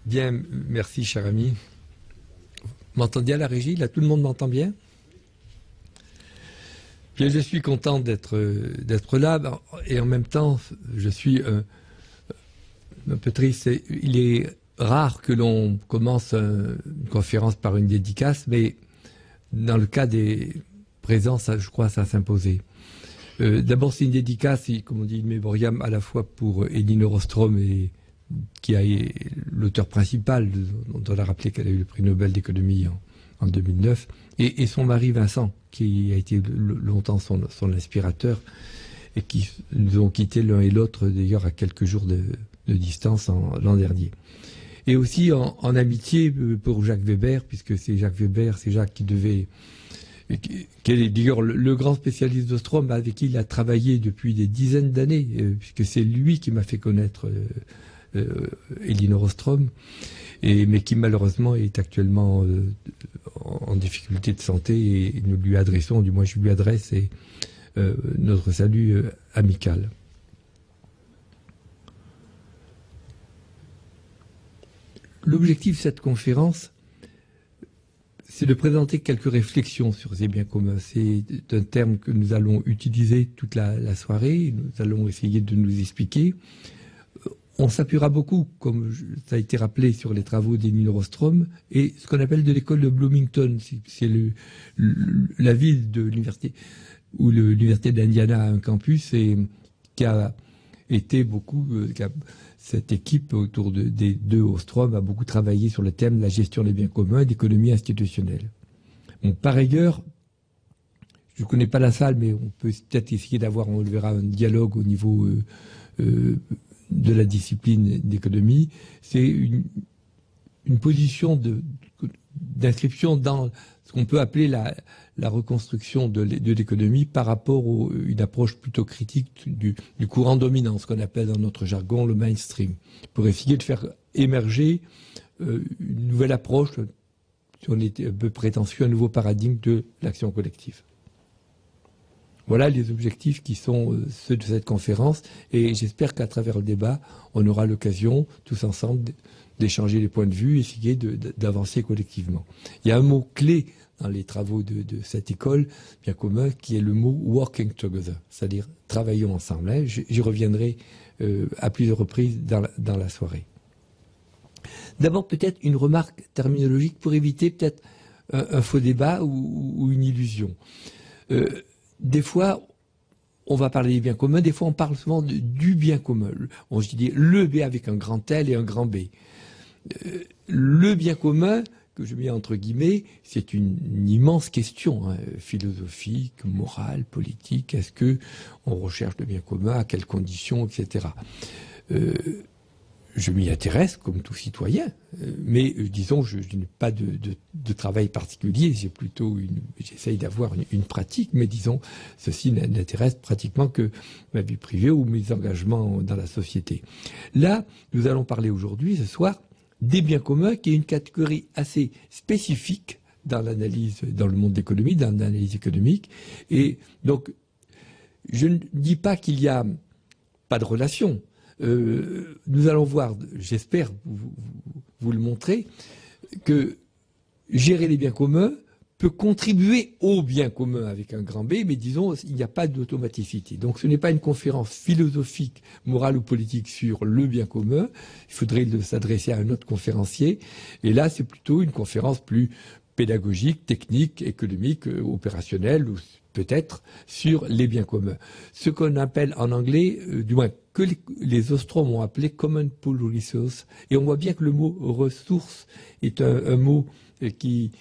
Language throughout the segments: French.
Bien, merci cher ami. M'entendez à la régie? Là, tout le monde m'entend bien? Bien, je suis content d'être là et en même temps, je suis un peu triste. Il est rare que l'on commence une conférence par une dédicace, mais dans le cas des présents, ça, je crois, ça s'imposait. D'abord, c'est une dédicace, comme on dit, in memoriam, à la fois pour Elinor Ostrom, qui est l'auteur principal, dont on a rappelé qu'elle a eu le prix Nobel d'économie en 2009, et son mari Vincent, qui a été longtemps son inspirateur, et qui nous ont quittés l'un et l'autre, d'ailleurs, à quelques jours de distance l'an dernier. Et aussi en amitié pour Jacques Weber, puisque c'est Jacques Weber, c'est Jacques qui est d'ailleurs le grand spécialiste d'Ostrom, avec qui il a travaillé depuis des dizaines d'années, puisque c'est lui qui m'a fait connaître Elinor Ostrom, mais qui malheureusement est actuellement en difficulté de santé, et nous lui adressons, du moins je lui adresse, notre salut amical. L'objectif de cette conférence, c'est de présenter quelques réflexions sur ces biens communs. C'est un terme que nous allons utiliser toute la soirée. Nous allons essayer de nous expliquer. On s'appuiera beaucoup, comme ça a été rappelé, sur les travaux d'Elinor Ostrom et ce qu'on appelle de l'école de Bloomington. C'est la ville de l'université où l'université d'Indiana a un campus et qui a été beaucoup... cette équipe autour des deux Ostrom a beaucoup travaillé sur le thème de la gestion des biens communs et d'économie institutionnelle. Bon, par ailleurs, je ne connais pas la salle, mais on peut peut-être essayer d'avoir, on le verra, un dialogue au niveau de la discipline d'économie. C'est une position d'inscription dans ce qu'on peut appeler la reconstruction de l'économie par rapport à une approche plutôt critique du courant dominant, ce qu'on appelle dans notre jargon le mainstream, pour essayer de faire émerger une nouvelle approche, si on est un peu prétentieux, un nouveau paradigme de l'action collective. Voilà les objectifs qui sont ceux de cette conférence, et j'espère qu'à travers le débat, on aura l'occasion, tous ensemble, d'échanger les points de vue, essayer d'avancer collectivement. Il y a un mot clé dans les travaux de cette école bien commun, qui est le mot « working together », c'est-à-dire « travaillons ensemble ». Hein. J'y reviendrai à plusieurs reprises dans la soirée. D'abord, peut-être une remarque terminologique pour éviter peut-être un faux débat ou une illusion. Des fois, on va parler des biens communs, des fois on parle souvent du bien commun. Je dis le B avec un grand L et un grand B. Le bien commun, que je mets entre guillemets, c'est une immense question, hein, philosophique, morale, politique. Est-ce qu'on recherche le bien commun, à quelles conditions, etc. Je m'y intéresse comme tout citoyen, mais disons, je n'ai pas de travail particulier, j'essaye d'avoir une pratique, mais disons, ceci n'intéresse pratiquement que ma vie privée ou mes engagements dans la société. Là, nous allons parler aujourd'hui, ce soir, des biens communs, qui est une catégorie assez spécifique dans l'analyse, dans le monde de l'économie, dans l'analyse économique. Et donc, je ne dis pas qu'il n'y a pas de relation. Nous allons voir, j'espère vous le montrer, que gérer les biens communs peut contribuer au bien commun avec un grand B, mais disons, il n'y a pas d'automaticité. Donc ce n'est pas une conférence philosophique, morale ou politique sur le bien commun. Il faudrait s'adresser à un autre conférencier. Et là, c'est plutôt une conférence plus pédagogique, technique, économique, opérationnelle, ou peut-être sur les biens communs. Ce qu'on appelle en anglais, du moins que les Ostrom ont appelé Common Pool Resource. Et on voit bien que le mot ressource est un mot qui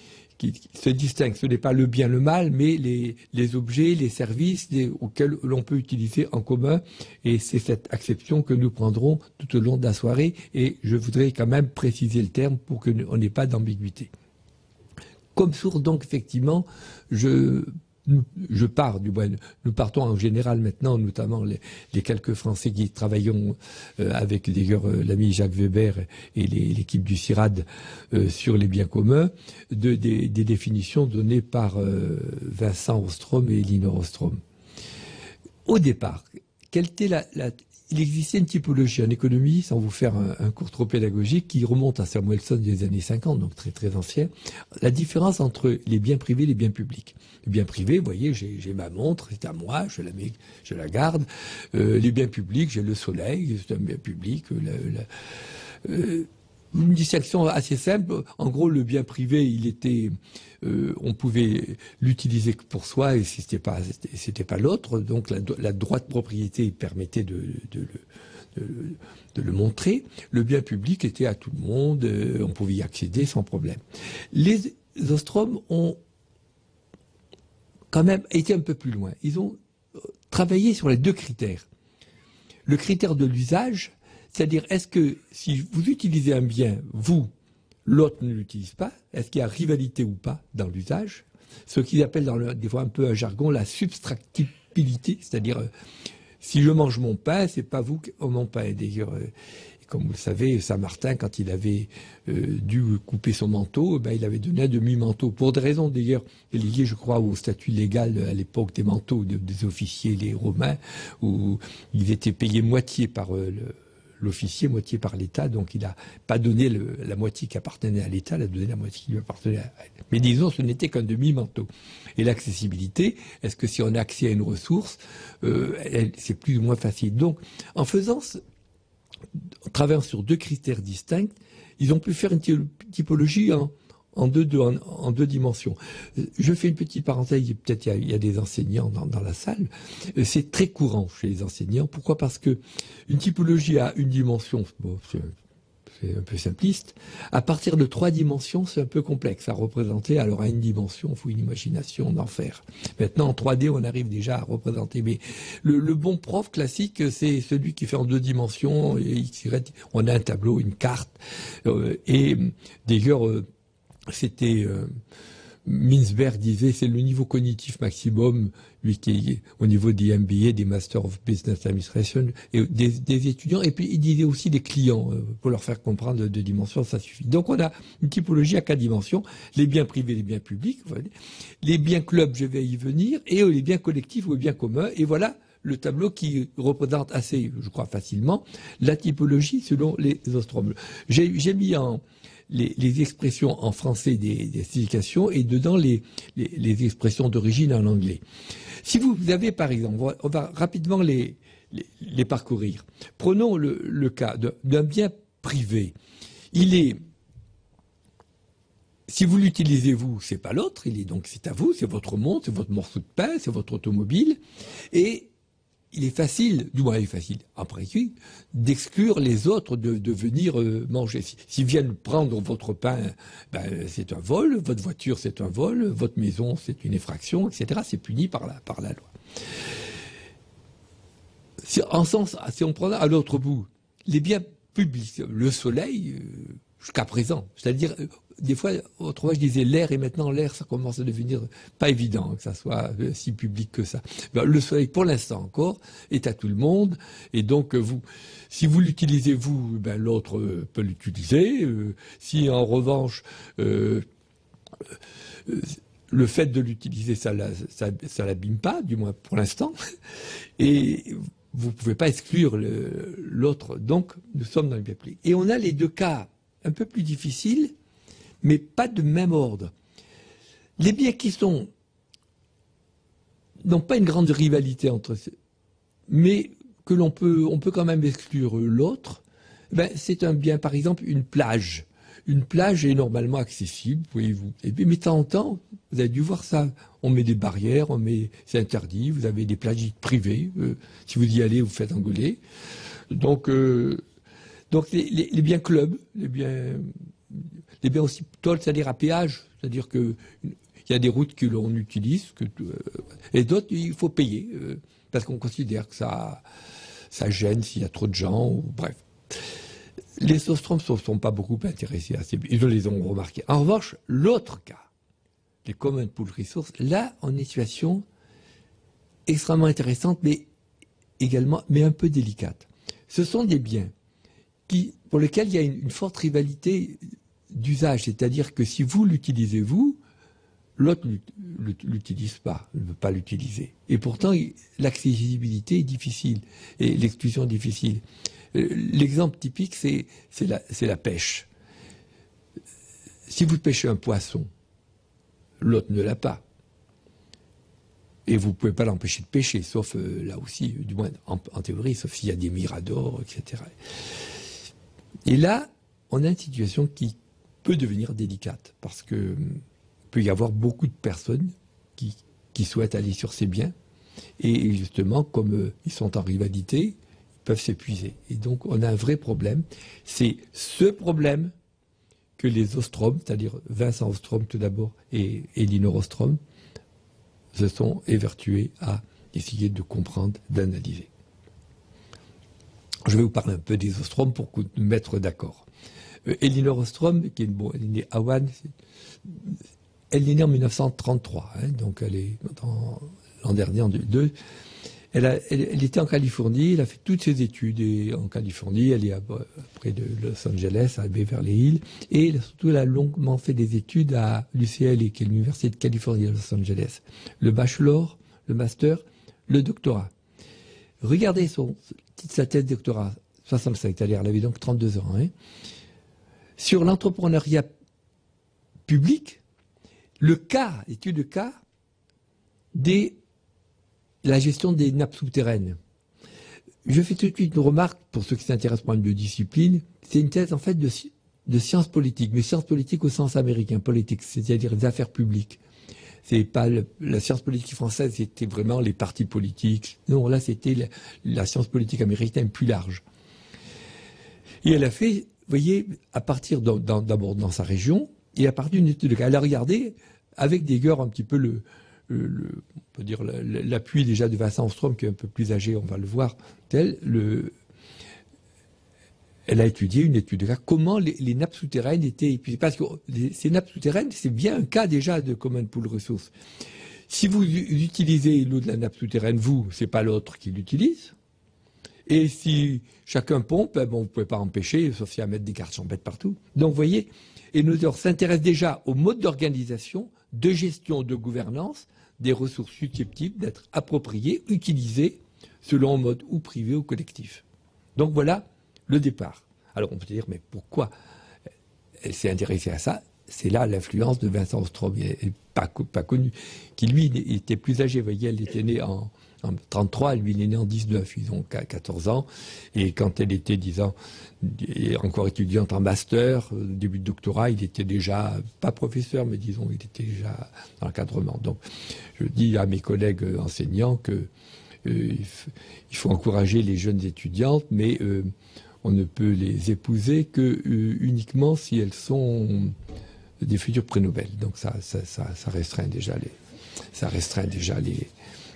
se distingue. Ce n'est pas le bien, le mal, mais les objets, les services auxquels l'on peut utiliser en commun. Et c'est cette acception que nous prendrons tout au long de la soirée. Et je voudrais quand même préciser le terme pour qu'on n'ait pas d'ambiguïté. Comme source, donc, effectivement, nous partons en général maintenant, notamment les quelques Français qui travaillons avec d'ailleurs l'ami Jacques Weber et l'équipe du CIRAD sur les biens communs, des définitions données par Vincent Ostrom et Elinor Ostrom. Au départ, quelle était il existait une typologie en économie, sans vous faire un cours trop pédagogique, qui remonte à Samuelson des années 50, donc très très ancien, la différence entre les biens privés et les biens publics. Les biens privés, vous voyez, j'ai ma montre, c'est à moi, je la garde. Les biens publics, j'ai le soleil, c'est un bien public. Une distinction assez simple. En gros, le bien privé, il était, on pouvait l'utiliser que pour soi et si c'était pas l'autre. Donc la droit de propriété permettait de le montrer. Le bien public était à tout le monde, on pouvait y accéder sans problème. Les Ostrom ont quand même été un peu plus loin. Ils ont travaillé sur les deux critères. Le critère de l'usage, c'est-à-dire, est-ce que si vous utilisez un bien, vous, l'autre ne l'utilise pas, est-ce qu'il y a rivalité ou pas dans l'usage? Ce qu'ils appellent des fois un peu un jargon la subtractibilité, c'est-à-dire, si je mange mon pain, c'est pas vous qui mon pain. D'ailleurs, comme vous le savez, Saint-Martin, quand il avait dû couper son manteau, il avait donné un demi-manteau. Pour des raisons d'ailleurs liées, je crois, au statut légal à l'époque des manteaux des officiers, les Romains, où ils étaient payés moitié par l'officier, moitié par l'État, donc il n'a pas donné la moitié qui appartenait à l'État, il a donné la moitié qui lui appartenait à... Mais disons, ce n'était qu'un demi-manteau. Et l'accessibilité, est-ce que si on a accès à une ressource, c'est plus ou moins facile. Donc, en travaillant sur deux critères distincts, ils ont pu faire une typologie en deux dimensions. Je fais une petite parenthèse, peut-être il y a des enseignants dans la salle. C'est très courant chez les enseignants. Pourquoi? Parce que une typologie à une dimension, bon, c'est un peu simpliste. À partir de 3 dimensions, c'est un peu complexe à représenter. Alors à une dimension, il faut une imagination d'enfer. Maintenant, en 3D, on arrive déjà à représenter. Mais le bon prof classique, c'est celui qui fait en 2 dimensions. Et on a un tableau, une carte. Et d'ailleurs, c'était Mintzberg disait c'est le niveau cognitif maximum, lui qui est au niveau des MBA, des Master of Business Administration, et des étudiants, et puis il disait aussi des clients, pour leur faire comprendre 2 dimensions, ça suffit. Donc on a une typologie à 4 dimensions, les biens privés, les biens publics, les biens clubs, je vais y venir, et les biens collectifs ou les biens communs, et voilà le tableau qui représente assez, je crois facilement, la typologie selon les Ostrom. J'ai mis les expressions en français des significations et dedans les expressions d'origine en anglais. Si vous avez par exemple, on va rapidement les parcourir. Prenons le cas d'un bien privé. Si vous l'utilisez vous, c'est pas l'autre, c'est à vous, c'est votre montre, c'est votre morceau de pain, c'est votre automobile, et il est facile, du moins il est facile, après oui, d'exclure les autres de venir manger. S'ils viennent prendre votre pain, c'est un vol, votre voiture c'est un vol, votre maison c'est une effraction, etc. C'est puni par la loi. Si on prend à l'autre bout, les biens publics, le soleil, jusqu'à présent, c'est-à-dire... Des fois, autrefois, je disais l'air, et maintenant l'air, ça commence à devenir pas évident que ça soit si public que ça. Le soleil, pour l'instant encore, est à tout le monde, et donc si vous l'utilisez vous, l'autre peut l'utiliser. Si en revanche, le fait de l'utiliser, ça l'abîme pas, du moins pour l'instant, et vous pouvez pas exclure l'autre. Donc, nous sommes dans le bien public. Et on a les 2 cas un peu plus difficiles, mais pas de même ordre. Les biens qui n'ont pas une grande rivalité entre eux, mais que on peut quand même exclure l'autre, c'est un bien, par exemple, une plage. Une plage est normalement accessible, voyez-vous. Et puis, mais de temps en temps, vous avez dû voir ça. On met des barrières, c'est interdit, vous avez des plages privées. Si vous y allez, vous faites engueuler. Donc les biens clubs, les biens aussi tolls, c'est-à-dire à péage, c'est-à-dire que il y a des routes que l'on utilise, et d'autres il faut payer parce qu'on considère que ça gêne s'il y a trop de gens, ou bref. Les Ostrom ne sont pas beaucoup intéressés à ces biens, ils les ont remarqués. En revanche, l'autre cas, les Common Pool Resources, là on est en situation extrêmement intéressante, mais un peu délicate. Ce sont des biens pour lesquels il y a une forte rivalité d'usage, c'est-à-dire que si vous l'utilisez vous, L'autre ne l'utilise pas, ne veut pas l'utiliser. Et pourtant, l'accessibilité est difficile et l'exclusion est difficile. L'exemple typique, c'est la pêche. Si vous pêchez un poisson, l'autre ne l'a pas. Et vous ne pouvez pas l'empêcher de pêcher, sauf là aussi, du moins en théorie, sauf s'il y a des miradors, etc. Et là, on a une situation qui peut devenir délicate, parce que peut y avoir beaucoup de personnes qui souhaitent aller sur ces biens, et justement, comme ils sont en rivalité, ils peuvent s'épuiser. Et donc, on a un vrai problème. C'est ce problème que les Ostrom, c'est-à-dire Vincent Ostrom tout d'abord et Elinor Ostrom, se sont évertués à essayer de comprendre, d'analyser. Je vais vous parler un peu des Ostrom pour nous mettre d'accord. Elinor Ostrom, qui est elle est née à Rouen, elle est née en 1933, donc elle est l'an dernier, en 2002. Elle était en Californie, elle a fait toutes ses études en Californie, elle est près de Los Angeles, à Beverly Hills, et surtout elle a longuement fait des études à l'UCLA, qui est l'Université de Californie à Los Angeles. Le bachelor, le master, le doctorat. Regardez sa thèse de doctorat, 65, c'est-à-dire elle avait donc 32 ans, sur l'entrepreneuriat public, étude de cas la gestion des nappes souterraines. Je fais tout de suite une remarque, pour ceux qui s'intéressent pour une biodiscipline, c'est une thèse en fait de sciences politiques, mais sciences politiques au sens américain, politique, c'est-à-dire des affaires publiques. C'est pas la science politique française, c'était vraiment les partis politiques. Non, là c'était la science politique américaine plus large. Et elle a fait, vous voyez, à partir d'abord dans sa région, et à partir d'une étude de cas, elle a regardé avec des gars un petit peu on peut dire l'appui déjà de Vincent Ostrom, qui est un peu plus âgé, on va le voir, elle a étudié une étude de cas, comment les nappes souterraines étaient épuisées. Parce que ces nappes souterraines, c'est bien un cas déjà de common pool ressources. Si vous utilisez l'eau de la nappe souterraine, c'est pas l'autre qui l'utilise. Et si chacun pompe, vous ne pouvez pas empêcher, sauf si à mettre des cartes champêtres partout. Donc, vous voyez, et nos auteurs s'intéressent déjà au mode d'organisation, de gestion, de gouvernance des ressources susceptibles d'être appropriées, utilisées selon un mode ou privé ou collectif. Donc voilà le départ. Alors on peut dire, mais pourquoi elle s'est intéressée à ça? C'est là l'influence de Vincent Ostrom, pas connu, qui lui était plus âgé. Vous voyez, elle était née en 33, lui il est né en 19, ils ont 14 ans, et quand elle était, disons, encore étudiante en master, début de doctorat, il était déjà, pas professeur, mais disons, il était déjà dans l'encadrement. Donc, je dis à mes collègues enseignants que il faut encourager les jeunes étudiantes, mais on ne peut les épouser que uniquement si elles sont des futurs prix Nobel. Donc ça restreint déjà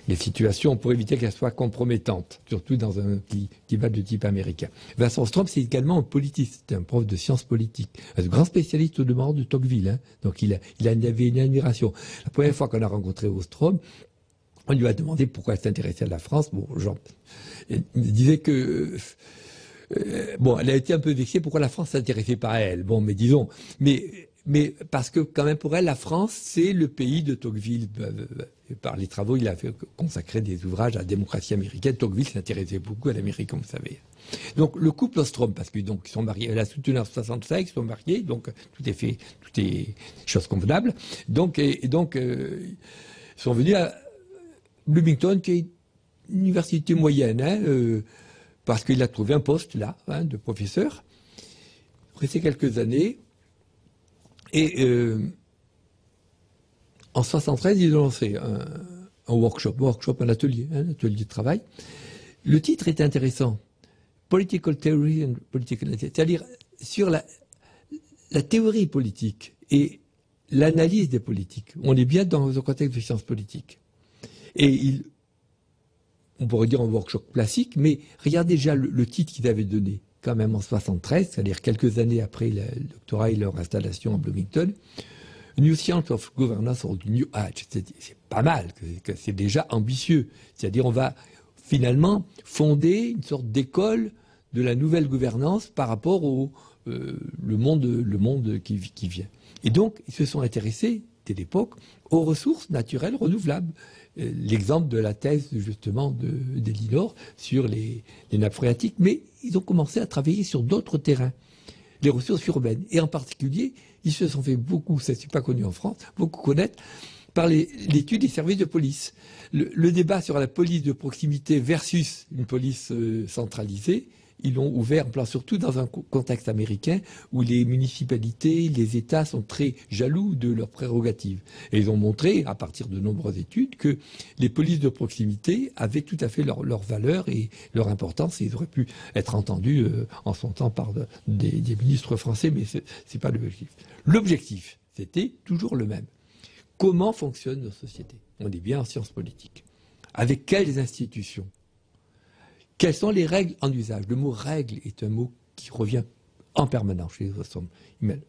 les situations pour éviter qu'elles soient compromettantes, surtout dans un climat de type américain. Vincent Ostrom, c'est également un politiste, un prof de sciences politiques, un grand spécialiste au demeurant de Tocqueville. Donc il avait une admiration. La première fois qu'on a rencontré Ostrom, on lui a demandé pourquoi elle s'intéressait à la France. Bon, genre, il disait que elle a été un peu vexée pourquoi la France s'intéressait pas à elle. Bon, mais disons, mais parce que quand même pour elle, la France, c'est le pays de Tocqueville. Par les travaux, il a consacré des ouvrages à la démocratie américaine. Tocqueville s'intéressait beaucoup à l'Amérique, comme vous savez. Donc le couple Ostrom, parce que donc ils sont mariés, elle a soutenu en 65, ils sont mariés, donc tout est chose convenable. Donc ils sont venus à Bloomington, qui est une université moyenne, parce qu'il a trouvé un poste là, de professeur. Resté quelques années. Et en 73, ils ont lancé un workshop, un atelier de travail. Le titre est intéressant. Political Theory and Political Analysis, c'est-à-dire sur la théorie politique et l'analyse des politiques. On est bien dans un contexte de sciences politiques. Et on pourrait dire un workshop classique, mais regardez déjà le titre qu'ils avaient donné, quand même en 73, c'est-à-dire quelques années après le doctorat et leur installation à Bloomington. New Science of Governance or New Age. C'est pas mal, que c'est déjà ambitieux. C'est-à-dire on va finalement fonder une sorte d'école de la nouvelle gouvernance par rapport au le monde qui vient. Et donc, ils se sont intéressés de l'époque aux ressources naturelles renouvelables. L'exemple de la thèse justement d'Elinor sur les nappes phréatiques, mais ils ont commencé à travailler sur d'autres terrains, les ressources urbaines. Et en particulier, ils se sont fait beaucoup, ça c'est pas connu en France, beaucoup connaître par l'étude des services de police. Le débat sur la police de proximité versus une police centralisée, ils l'ont ouvert en plein, surtout dans un contexte américain où les municipalités, les États sont très jaloux de leurs prérogatives. Et ils ont montré, à partir de nombreuses études, que les polices de proximité avaient tout à fait leur valeur et leur importance. Et ils auraient pu être entendus en son temps par des ministres français, mais c'est pas l'objectif. L'objectif, c'était toujours le même. Comment fonctionnent nos sociétés? On est bien en sciences politiques. Avec quelles institutions? Quelles sont les règles en usage? Le mot règle est un mot qui revient en permanence chez les Ostrom.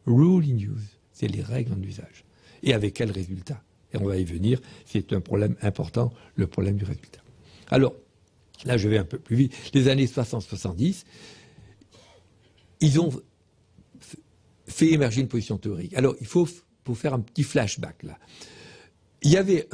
Rule in use, c'est les règles en usage. Et avec quels résultats? Et on va y venir, c'est un problème important, le problème du résultat. Alors, là je vais un peu plus vite. Les années 60-70, ils ont fait émerger une position théorique. Alors, il faut faire un petit flashback là. Il y avait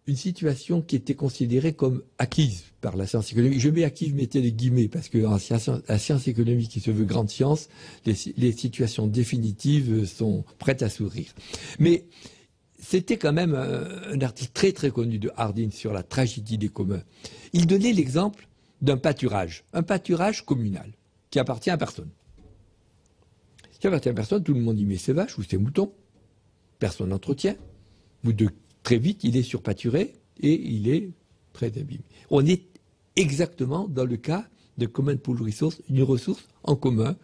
une situation qui était considérée comme acquise par la science économique. Je mets acquise, mettez les guillemets, parce que la science économique qui se veut grande science, les situations définitives sont prêtes à s'ouvrir. Mais c'était quand même un article très très connu de Hardin sur la tragédie des communs. Il donnait l'exemple d'un pâturage, un pâturage communal, qui appartient à personne. Qui appartient à personne, tout le monde y met ses vaches ou ses moutons, personne n'entretient. Très vite, il est surpâturé et il est très abîmé. On est exactement dans le cas de common pool resource, une ressource en commun,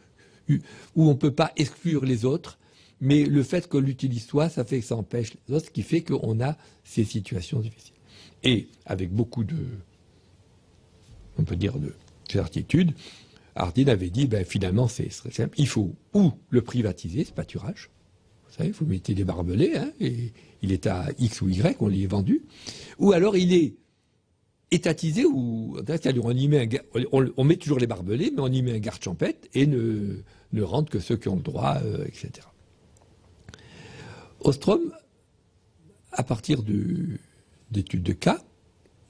où on ne peut pas exclure les autres, mais le fait qu'on l'utilise soi, ça fait que ça empêche les autres, ce qui fait qu'on a ces situations difficiles. Et avec beaucoup de, on peut dire, de certitude, Hardin avait dit, finalement, c'est très simple, il faut ou le privatiser, ce pâturage. Vous savez, vous mettez des barbelés, hein, et il est à X ou Y, on l'y est vendu. Ou alors il est étatisé, ou c'est-à-dire on met toujours les barbelés, mais on y met un garde champêtre et ne rentre que ceux qui ont le droit, etc. Ostrom, à partir d'études de cas,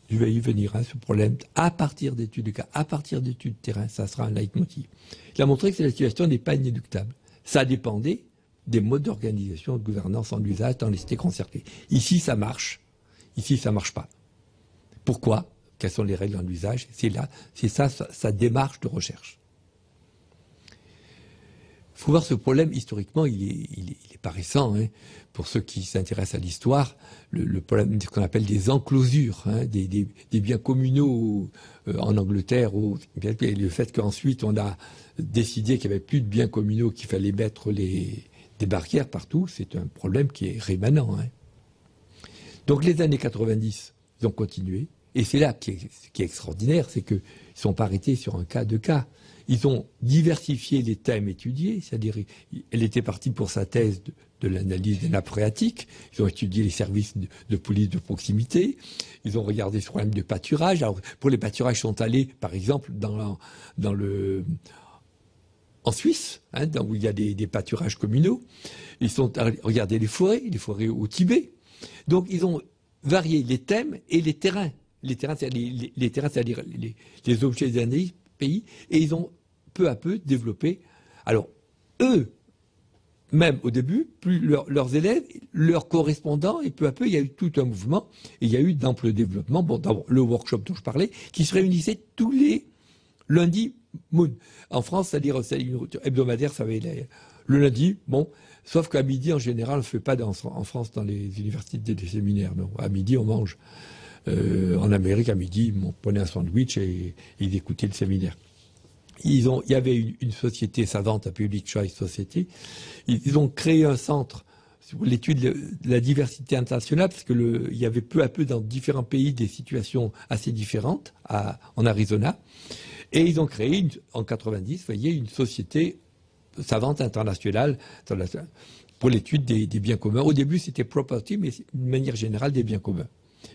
je vais y venir, ce problème, à partir d'études de cas, à partir d'études de terrain, ça sera un leitmotiv. Il a montré que la situation n'est pas inéluctable. Ça dépendait des modes d'organisation, de gouvernance en usage dans les cités concertées. Ici, ça marche. Ici, ça ne marche pas. Pourquoi? Quelles sont les règles en usage? C'est là, c'est ça, sa démarche de recherche. Il faut voir ce problème, historiquement, il est pas récent. Hein. Pour ceux qui s'intéressent à l'histoire, le problème de ce qu'on appelle des enclosures, hein, des biens communaux en Angleterre, et le fait qu'ensuite on a décidé qu'il n'y avait plus de biens communaux, qu'il fallait mettre des barrières partout, c'est un problème qui est rémanent. Hein. Donc les années 90, ils ont continué. Et c'est là qui est extraordinaire, c'est qu'ils ne sont pas arrêtés sur un cas de cas. Ils ont diversifié les thèmes étudiés, c'est-à-dire elle était partie pour sa thèse de l'analyse des nappes phréatiques. Ils ont étudié les services de police de proximité. Ils ont regardé ce problème de pâturage. Alors, pour les pâturages, ils sont allés, par exemple, en Suisse, hein, où il y a des pâturages communaux. Ils sont allés regarder les forêts au Tibet. Donc, ils ont varié les thèmes et les terrains. Les terrains, c'est-à-dire les objets d'analyse pays, et ils ont peu à peu développé. Alors, eux, même au début, plus leurs élèves, leurs correspondants, et peu à peu, il y a eu tout un mouvement, et il y a eu d'ample développement. Bon, d'abord, le workshop dont je parlais, qui se réunissait tous les lundis. En France, c'est-à-dire une rupture hebdomadaire, ça avait le lundi, bon, sauf qu'à midi, en général, on ne fait pas en France dans les universités des séminaires, non. À midi, on mange. En Amérique, à midi, on prenait un sandwich et ils écoutaient le séminaire. Il y avait une société savante, à Public Choice Society. Ils ont créé un centre sur l'étude de la diversité internationale, parce que il y avait peu à peu dans différents pays des situations assez différentes en Arizona. Et ils ont créé, en 90, vous voyez, une société savante internationale pour l'étude des biens communs. Au début, c'était property, mais de manière générale, des biens communs.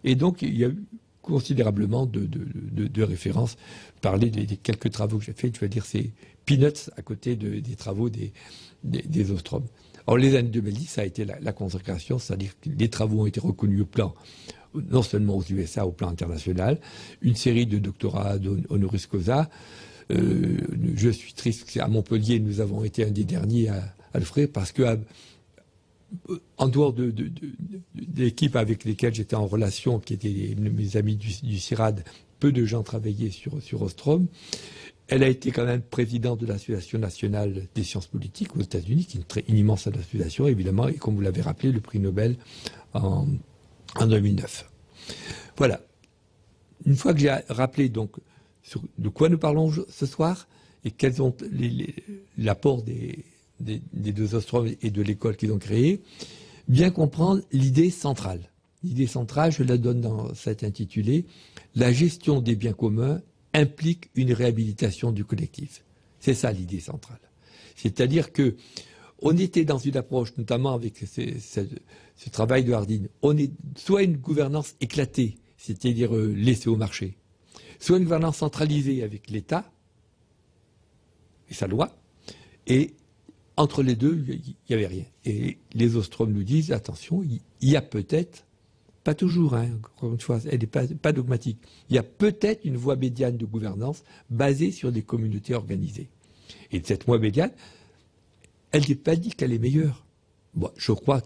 Et donc, il y a eu considérablement de références. Parler des quelques travaux que j'ai faits, je veux dire, c'est peanuts à côté des travaux des Ostrom. Alors les années 2010, ça a été la consécration, c'est-à-dire que les travaux ont été reconnus au plan, non seulement aux USA, au plan international, une série de doctorats honoris causa. Je suis triste qu'à Montpellier, nous avons été un des derniers à le faire parce que en dehors de l'équipe avec lesquelles j'étais en relation, qui étaient mes amis du CIRAD, peu de gens travaillaient sur Ostrom. Elle a été quand même présidente de l'Association nationale des sciences politiques aux États-Unis, qui est une immense association, évidemment, et comme vous l'avez rappelé, le prix Nobel en 2009. Voilà. Une fois que j'ai rappelé donc de quoi nous parlons ce soir et quels sont l'apport des deux Ostrom et de l'école qu'ils ont créée, bien comprendre l'idée centrale. L'idée centrale, je la donne dans cet intitulé, la gestion des biens communs implique une réhabilitation du collectif. C'est ça l'idée centrale. C'est-à-dire que on était dans une approche, notamment avec ce travail de Hardin, on est soit une gouvernance éclatée, c'est-à-dire laissée au marché, soit une gouvernance centralisée avec l'État et sa loi, et entre les deux, il n'y avait rien. Et les Ostrom nous disent, attention, il y a peut-être, pas toujours, hein, encore une fois, elle n'est pas dogmatique, il y a peut-être une voie médiane de gouvernance basée sur des communautés organisées. Et cette voie médiane, elle n'est pas dit qu'elle est meilleure. Bon, je crois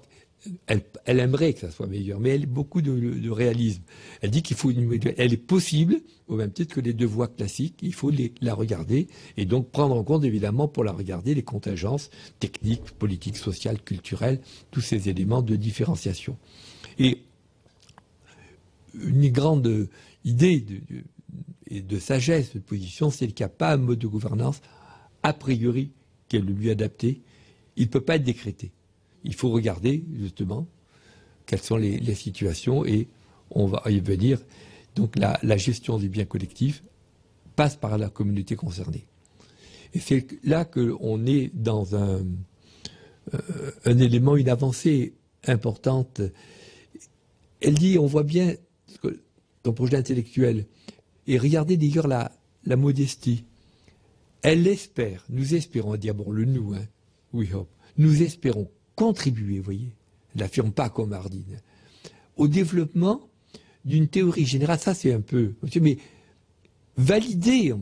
qu'elle aimerait que ça soit meilleur, mais elle a beaucoup de réalisme. Elle dit qu'il faut elle est possible, au même titre que les deux voies classiques, il faut la regarder, et donc prendre en compte, évidemment, pour la regarder, les contingences techniques, politiques, sociales, culturelles, tous ces éléments de différenciation. Et une grande idée de sagesse de position, c'est qu'il n'y a pas un mode de gouvernance a priori qui est le mieux adapté. Il ne peut pas être décrété. Il faut regarder justement quelles sont les situations et on va y venir. Donc la gestion des biens collectifs passe par la communauté concernée. Et c'est là qu'on est dans un élément, une avancée importante. Elle dit, on voit bien ton projet intellectuel, et regardez d'ailleurs la modestie. Elle espère, nous espérons, on va dire, bon, le nous, hein, we hope, nous espérons contribuer, vous voyez, elle n'affirme pas comme Hardin, au développement d'une théorie générale, ça c'est un peu, mais validée,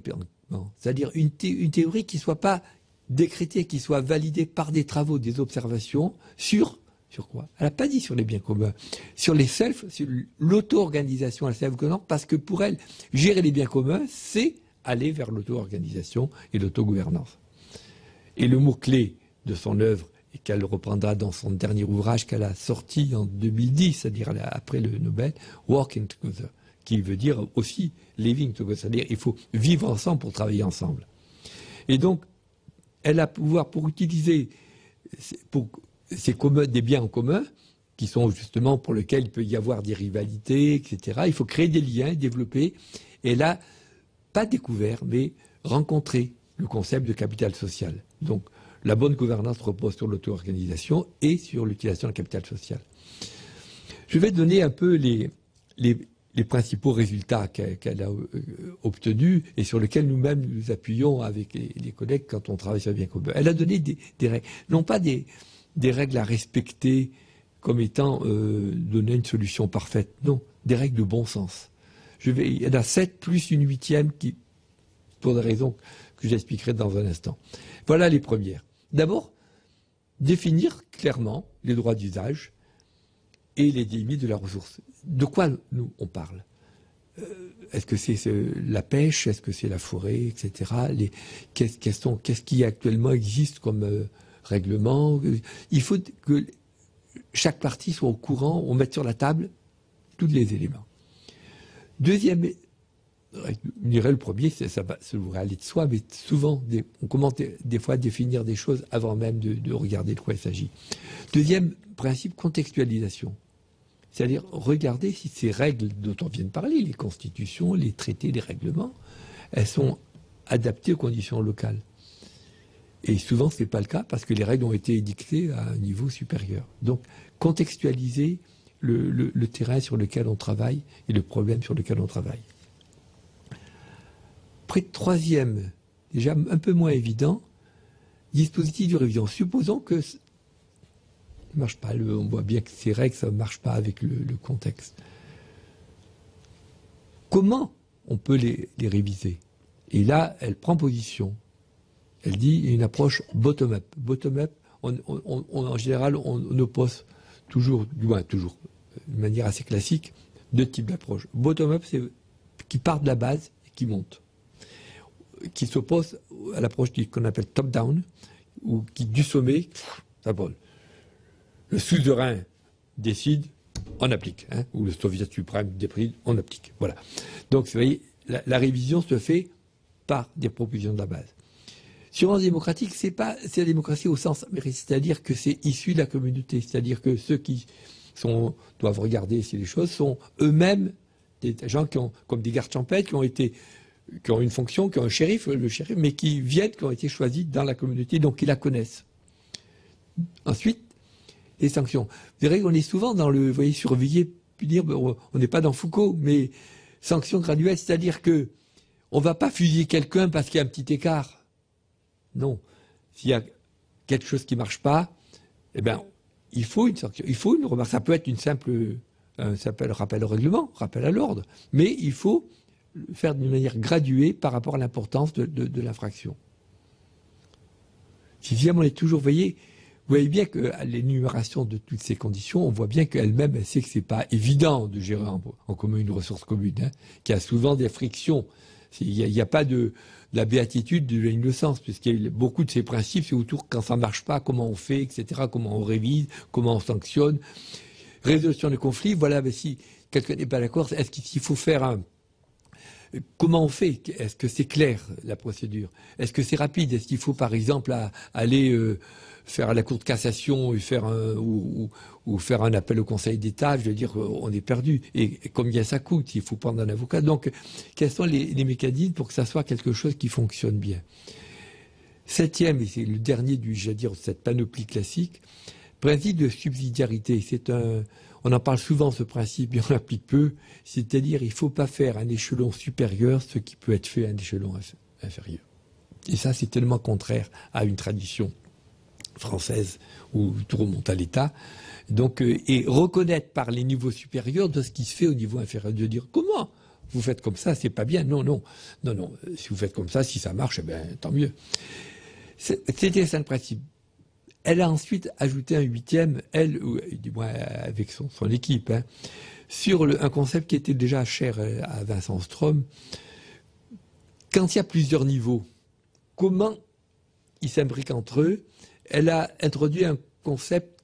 c'est-à-dire une théorie qui ne soit pas décrétée, qui soit validée par des travaux, des observations, sur quoi? Elle n'a pas dit sur les biens communs, sur les self, sur l'auto-organisation, elle self-gouvernance, parce que pour elle, gérer les biens communs, c'est aller vers l'auto-organisation et l'autogouvernance. Et le mot-clé de son œuvre, et qu'elle reprendra dans son dernier ouvrage qu'elle a sorti en 2010, c'est-à-dire après le Nobel, Working Together, qui veut dire aussi Living Together, c'est-à-dire il faut vivre ensemble pour travailler ensemble. Et donc, elle a pouvoir pour utiliser des biens en commun, qui sont justement pour lesquels il peut y avoir des rivalités, etc. Il faut créer des liens, développer, et là, pas découvert, mais rencontrer le concept de capital social. Donc, la bonne gouvernance repose sur l'auto-organisation et sur l'utilisation du capital social. Je vais donner un peu les principaux résultats qu'elle a obtenus et sur lesquels nous-mêmes nous appuyons avec les collègues quand on travaille sur le bien commun. Elle a donné des règles, non pas des règles à respecter comme étant donner une solution parfaite, non, des règles de bon sens. Il y en a 7 plus une 8e qui, pour des raisons que j'expliquerai dans un instant. Voilà les premières. D'abord, définir clairement les droits d'usage et les limites de la ressource. De quoi nous on parle? Est-ce que c'est la pêche? Est-ce que c'est la forêt, etc. Qu'est-ce qui actuellement existe comme règlement? Il faut que chaque partie soit au courant, on mette sur la table tous les éléments. Deuxième, je dirais le premier, ça devrait aller de soi, mais souvent, on commence des fois à définir des choses avant même de regarder de quoi il s'agit. Deuxième principe, contextualisation. C'est-à-dire regarder si ces règles dont on vient de parler, les constitutions, les traités, les règlements, elles sont adaptées aux conditions locales. Et souvent, ce n'est pas le cas parce que les règles ont été édictées à un niveau supérieur. Donc, contextualiser le terrain sur lequel on travaille et le problème sur lequel on travaille. Troisième, déjà un peu moins évident, dispositif de révision. Supposons que ne marche pas. On voit bien que ces règles, ça ne marche pas avec le contexte. Comment on peut les réviser? Et là, elle prend position. Elle dit une approche bottom-up. Bottom-up, en général, on oppose toujours, du moins toujours, de manière assez classique, deux types d'approches. Bottom-up, c'est qui part de la base et qui monte. Qui s'oppose à l'approche qu'on appelle top-down, ou qui, du sommet, ça vole. Le suzerain décide, on applique. Hein, ou le soviet suprême décide, on applique. Voilà. Donc, vous voyez, la révision se fait par des propositions de la base. Surveillance démocratique, c'est la démocratie au sens, c'est-à-dire que c'est issu de la communauté, c'est-à-dire que ceux qui doivent regarder si les choses sont eux-mêmes des gens qui ont, comme des gardes champêtres, qui ont une fonction, qui ont un shérif, mais qui ont été choisis dans la communauté, donc qui la connaissent. Ensuite, les sanctions. Vous verrez qu'on est souvent dans le, vous voyez, surveiller, puis dire, on n'est pas dans Foucault, mais sanctions graduelles, c'est-à-dire que on ne va pas fusiller quelqu'un parce qu'il y a un petit écart. Non. S'il y a quelque chose qui ne marche pas, eh bien, il faut une sanction. Il faut une remarque. Ça peut être une simple rappel au règlement, rappel à l'ordre. Mais il faut le faire d'une manière graduée par rapport à l'importance de l'infraction. Sixième, on est toujours, vous voyez bien qu'à l'énumération de toutes ces conditions, on voit bien qu'elle-même, elle sait que ce n'est pas évident de gérer en commun une ressource commune, hein, qu'il y a souvent des frictions. Il n'y a pas de la béatitude de l'innocence, puisqu'il y a beaucoup de ces principes, c'est autour quand ça ne marche pas, comment on fait, etc., comment on révise, comment on sanctionne. Résolution de conflits, voilà, mais si quelqu'un n'est pas d'accord, est-ce qu'il faut faire comment on fait? Est-ce que c'est clair, la procédure? Est-ce que c'est rapide? Est-ce qu'il faut, par exemple, aller faire à la Cour de cassation et faire ou faire un appel au Conseil d'État? Je veux dire, on est perdu. Et combien ça coûte? Il faut prendre un avocat. Donc, quels sont les mécanismes pour que ça soit quelque chose qui fonctionne bien? Septième, et c'est le dernier de cette panoplie classique, principe de subsidiarité. On en parle souvent, ce principe, mais on l'applique peu. C'est-à-dire, il ne faut pas faire un échelon supérieur ce qui peut être fait à un échelon inférieur. Et ça, c'est tellement contraire à une tradition française où tout remonte à l'État. Donc, et reconnaître par les niveaux supérieurs de ce qui se fait au niveau inférieur, de dire comment vous faites comme ça, c'est pas bien. Non. Si vous faites comme ça, si ça marche, eh bien, tant mieux. C'était ça le principe. Elle a ensuite ajouté un huitième, elle, du moins avec son équipe, hein, sur un concept qui était déjà cher à Vincent Strom. Quand il y a plusieurs niveaux, comment ils s'imbriquent entre eux? Elle a introduit un concept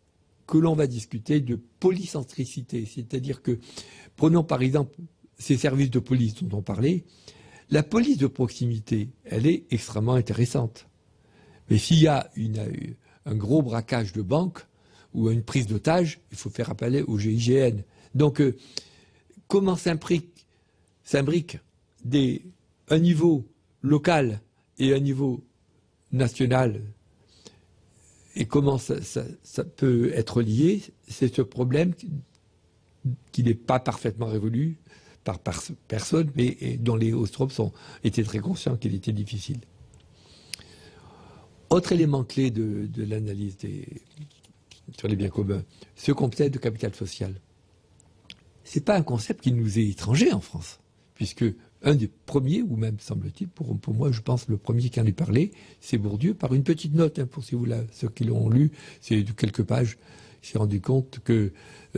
que l'on va discuter de polycentricité, c'est-à-dire que, prenons par exemple ces services de police dont on parlait, la police de proximité, elle est extrêmement intéressante. Mais s'il y a un gros braquage de banque ou une prise d'otage, il faut faire appel au GIGN. Donc, comment s'imbrique un niveau local et un niveau national, et comment ça peut être lié? C'est ce problème qui n'est pas parfaitement résolu par personne, mais dont les Ostrom étaient très conscients qu'il était difficile. Autre élément clé de l'analyse sur les biens communs, ce concept de capital social. Ce n'est pas un concept qui nous est étranger en France, puisque un des premiers, ou même semble-t-il, pour moi je pense le premier qui en ait parlé, c'est Bourdieu, par une petite note, hein, pour ceux qui l'ont lu, c'est de quelques pages, il s'est rendu compte que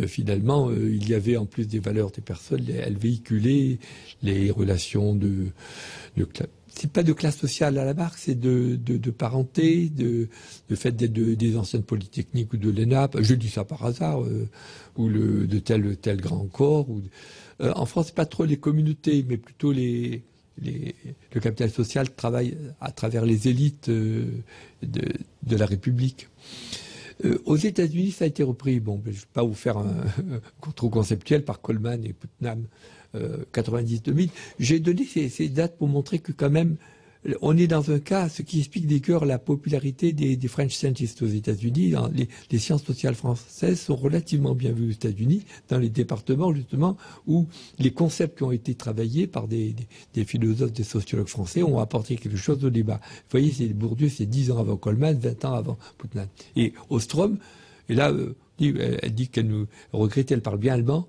finalement il y avait en plus des valeurs des personnes, elles véhiculaient les relations c'est pas de classe sociale à la marque, c'est de parenté, de fait d'être des anciennes polytechniques ou de l'ENAP. Je dis ça par hasard, ou de tel grand corps. En France, c'est pas trop les communautés, mais plutôt le capital social travaille à travers les élites de la République. Aux États-Unis, ça a été repris. Bon, je ne vais pas vous faire un trop conceptuel par Coleman et Putnam. 90-2000. J'ai donné ces dates pour montrer que quand même, on est dans un cas, ce qui explique d'ailleurs la popularité des French scientists aux États-Unis. Les sciences sociales françaises sont relativement bien vues aux États-Unis, dans les départements justement où les concepts qui ont été travaillés par des philosophes, des sociologues français ont apporté quelque chose au débat. Vous voyez, Bourdieu, c'est 10 ans avant Coleman, 20 ans avant Putnam. Et Ostrom, Et là, elle dit qu'elle nous regrettait, elle parle bien allemand,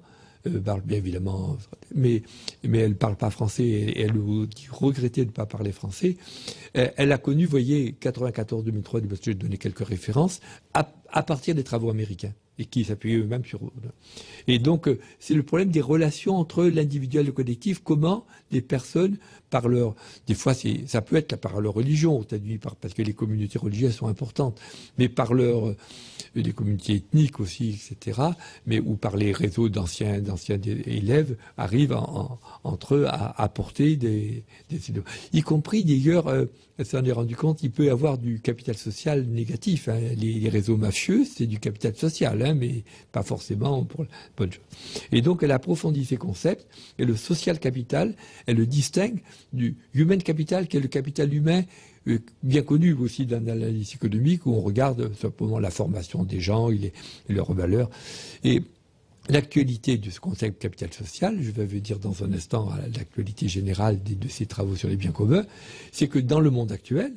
parle bien évidemment, mais elle ne parle pas français et elle nous dit regretter de ne pas parler français. Elle a connu, vous voyez, 94-2003, je vais donner quelques références, à partir des travaux américains et qui s'appuyaient eux-mêmes sur... Et donc, c'est le problème des relations entre l'individuel et le collectif, comment les personnes, par leur... Des fois, ça peut être par leur religion, parce que les communautés religieuses sont importantes, mais par leur... des communautés ethniques aussi, etc., mais ou par les réseaux d'anciens élèves, arrivent entre eux à apporter des y compris d'ailleurs, elle s'en est rendu compte, il peut y avoir du capital social négatif. Hein. Les réseaux mafieux, c'est du capital social, hein, mais pas forcément pour la bonne chose. Et donc, elle approfondit ces concepts, et le social capital, elle le distingue du human capital, qui est le capital humain, bien connu aussi dans l'analyse économique, où on regarde simplement la formation des gens et leurs valeurs. Et l'actualité de ce concept capital social, je vais vous dire dans un instant l'actualité générale de ces travaux sur les biens communs, c'est que dans le monde actuel,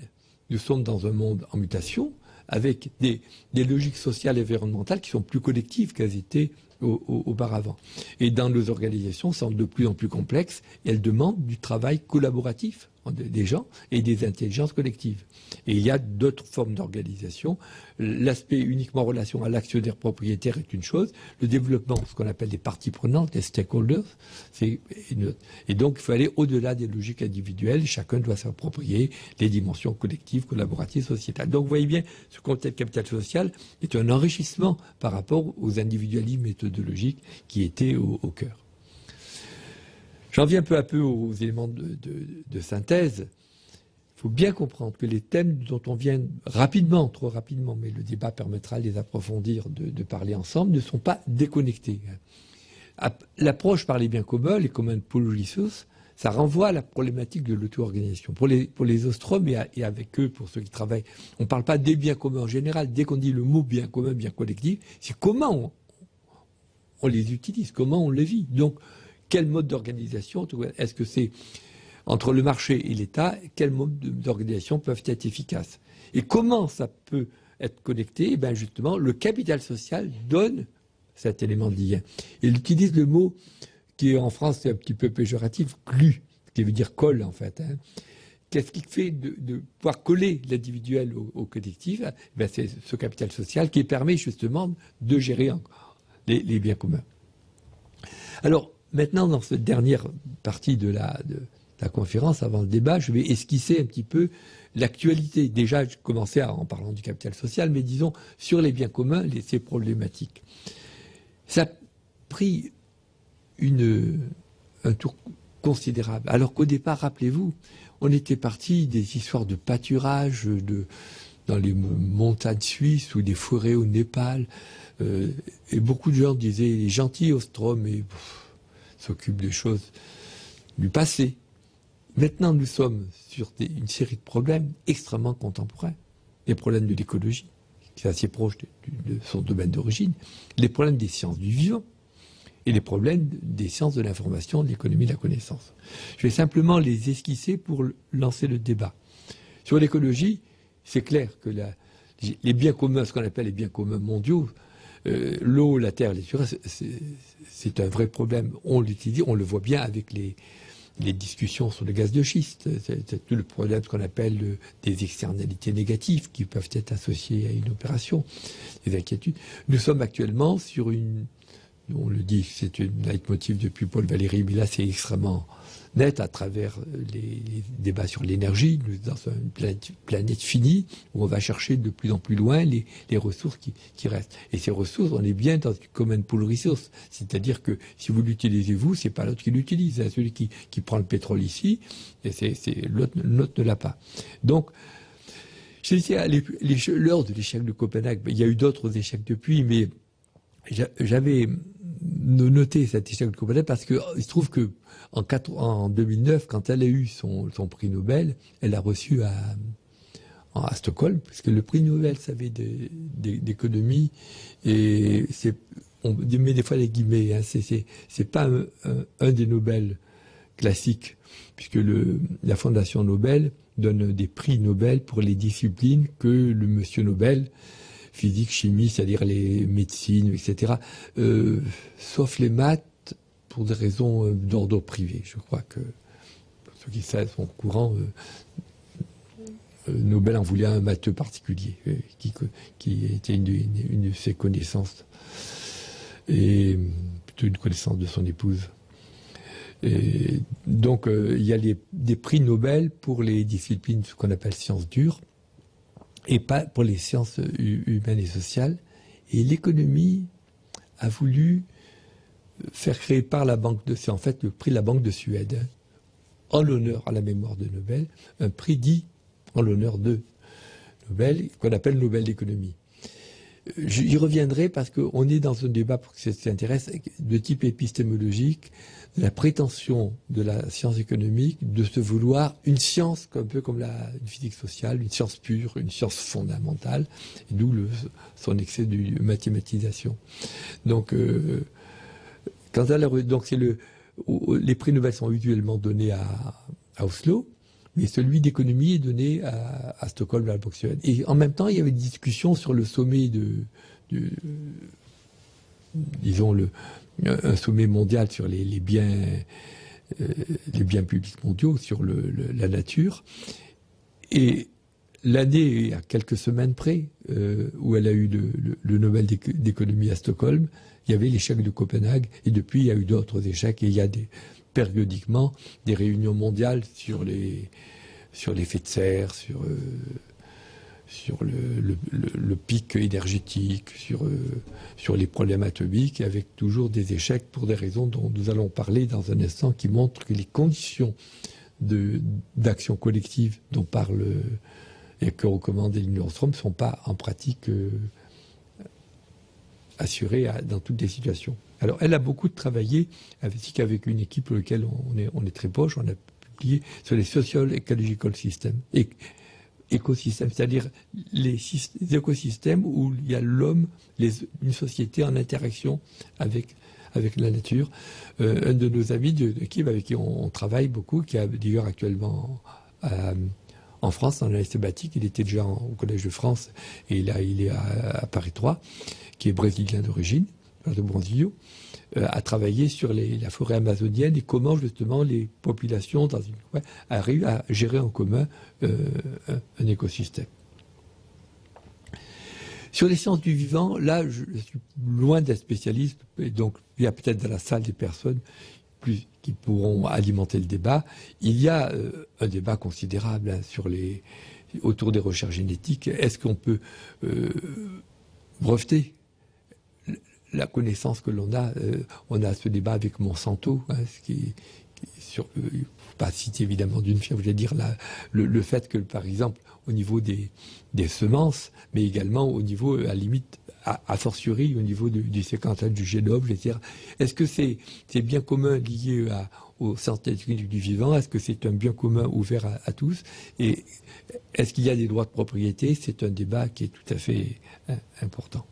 nous sommes dans un monde en mutation, avec des logiques sociales et environnementales qui sont plus collectives qu'elles étaient auparavant. Et dans nos organisations, sont de plus en plus complexes, et elles demandent du travail collaboratif des gens et des intelligences collectives. Et il y a d'autres formes d'organisation. L'aspect uniquement en relation à l'actionnaire propriétaire est une chose. Le développement, ce qu'on appelle les parties prenantes, les stakeholders, c'est une autre. Et donc, il faut aller au-delà des logiques individuelles. Chacun doit s'approprier les dimensions collectives, collaboratives, sociétales. Donc, vous voyez bien, ce concept capital social est un enrichissement par rapport aux individualismes méthodologiques qui étaient au cœur. J'en viens peu à peu aux éléments de synthèse. Il faut bien comprendre que les thèmes dont on vient rapidement, trop rapidement, mais le débat permettra de les approfondir, de parler ensemble, ne sont pas déconnectés. L'approche par les biens communs, les common pool resources, ça renvoie à la problématique de l'auto-organisation. Pour les ostromes et avec eux, pour ceux qui travaillent, on ne parle pas des biens communs en général. Dès qu'on dit le mot bien commun, bien collectif, c'est comment on les utilise, comment on les vit. Donc, quel mode d'organisation? Est-ce que c'est entre le marché et l'État? Quels modes d'organisation peuvent être efficaces? Et comment ça peut être connecté? Eh bien, justement, le capital social donne cet élément de lien. Il utilise le mot qui, en France, est un petit peu péjoratif, clu, qui veut dire colle, en fait. Hein. Qu'est-ce qui fait de pouvoir coller l'individuel au collectif? Eh c'est ce capital social qui permet justement de gérer les biens communs. Alors, maintenant, dans cette dernière partie de la conférence, avant le débat, je vais esquisser un petit peu l'actualité. Déjà, je commençais en parlant du capital social, mais disons, sur les biens communs, ces problématiques. Ça a pris un tour considérable. Alors qu'au départ, rappelez-vous, on était parti des histoires de pâturage dans les montagnes suisses ou des forêts au Népal. Et beaucoup de gens disaient, les gentils Ostrom s'occupent des choses du passé. Maintenant, nous sommes sur une série de problèmes extrêmement contemporains. Les problèmes de l'écologie, qui est assez proche de son domaine d'origine, les problèmes des sciences du vivant et les problèmes des sciences de l'information, de l'économie de la connaissance. Je vais simplement les esquisser pour lancer le débat. Sur l'écologie, c'est clair que les biens communs, ce qu'on appelle les biens communs mondiaux, l'eau, la terre, les surfaces, c'est un vrai problème. On l'utilise, on le voit bien avec les discussions sur le gaz de schiste. C'est tout le problème qu'on appelle des externalités négatives qui peuvent être associées à une opération, des inquiétudes. Nous sommes actuellement sur on le dit, c'est un leitmotiv depuis Paul Valéry, mais là c'est extrêmement net à travers les débats sur l'énergie. Nous sommes dans une planète finie où on va chercher de plus en plus loin les ressources qui restent. Et ces ressources, on est bien dans une common pool resource. C'est-à-dire que si vous l'utilisez vous, c'est pas l'autre qui l'utilise. C'est celui qui prend le pétrole ici, et l'autre ne l'a pas. Donc, je disais, l'heure de l'échec de Copenhague, il y a eu d'autres échecs depuis, mais j'avais noté cet échec de Copenhague parce qu'il se trouve que en 2009, quand elle a eu son prix Nobel, elle l'a reçu à Stockholm, puisque le prix Nobel, ça avait d'économie, et on met des fois les guillemets, hein, c'est pas un des Nobel classiques, puisque la Fondation Nobel donne des prix Nobel pour les disciplines que le monsieur Nobel physique, chimie, c'est-à-dire les médecines, etc. Sauf les maths, pour des raisons d'ordre privé. Je crois que, pour ceux qui savent, sont au courant, Nobel en voulait un matheux particulier, qui était une de ses connaissances, et plutôt une connaissance de son épouse. Et donc, il y a des prix Nobel pour les disciplines, ce qu'on appelle sciences dures, et pas pour les sciences humaines et sociales. Et l'économie a voulu faire créer par la Banque c'est en fait le prix de la Banque de Suède, en l'honneur à la mémoire de Nobel, un prix dit en l'honneur de Nobel, qu'on appelle Nobel d'économie. J'y reviendrai parce qu'on est dans un débat, pour ceux qui s'intéressent, de type épistémologique, de la prétention de la science économique de se vouloir une science un peu comme une physique sociale, une science pure, une science fondamentale, et d'où son excès de mathématisation. Donc, donc les prix Nobel sont usuellement donnés à Oslo, mais celui d'économie est donné à Stockholm, à la Banque suédoise. Et en même temps, il y avait des discussions sur le sommet disons un sommet mondial sur les biens publics mondiaux, sur la nature. Et l'année, à quelques semaines près, où elle a eu le Nobel d'économie à Stockholm, il y avait l'échec de Copenhague, et depuis, il y a eu d'autres échecs, et il y a périodiquement des réunions mondiales sur l'effet de serre, sur le pic énergétique, sur les problèmes atomiques, avec toujours des échecs pour des raisons dont nous allons parler dans un instant, qui montrent que les conditions d'action collective dont parle et que recommande Elinor Ostrom ne sont pas en pratique assurées dans toutes les situations. Alors, elle a beaucoup travaillé avec une équipe pour laquelle on est très proche. On a publié sur les social ecological systems, écosystèmes, c'est-à-dire les écosystèmes où il y a l'homme, une société en interaction avec la nature. Un de nos amis d'équipe avec qui on travaille beaucoup, qui est d'ailleurs actuellement en France, en année sabbatique, il était déjà au Collège de France, et là il est à Paris 3, qui est brésilien d'origine, de Brasilia, a travaillé sur la forêt amazonienne et comment justement les populations arrivent à gérer en commun un écosystème. Sur les sciences du vivant, là, je suis loin d'être spécialiste, et donc il y a peut-être dans la salle des personnes qui pourront alimenter le débat. Il y a un débat considérable autour des recherches génétiques. Est-ce qu'on peut breveter la connaissance que l'on a? On a ce débat avec Monsanto, il ne faut pas citer évidemment d'une firme, je vais dire le fait que, par exemple, au niveau des semences, mais également au niveau, à la limite, a fortiori, au niveau du séquençage du génome, je veux dire, est-ce que c'est bien commun lié aux sciences techniques du vivant? Est-ce que c'est un bien commun ouvert à tous? Et est-ce qu'il y a des droits de propriété? C'est un débat qui est tout à fait important.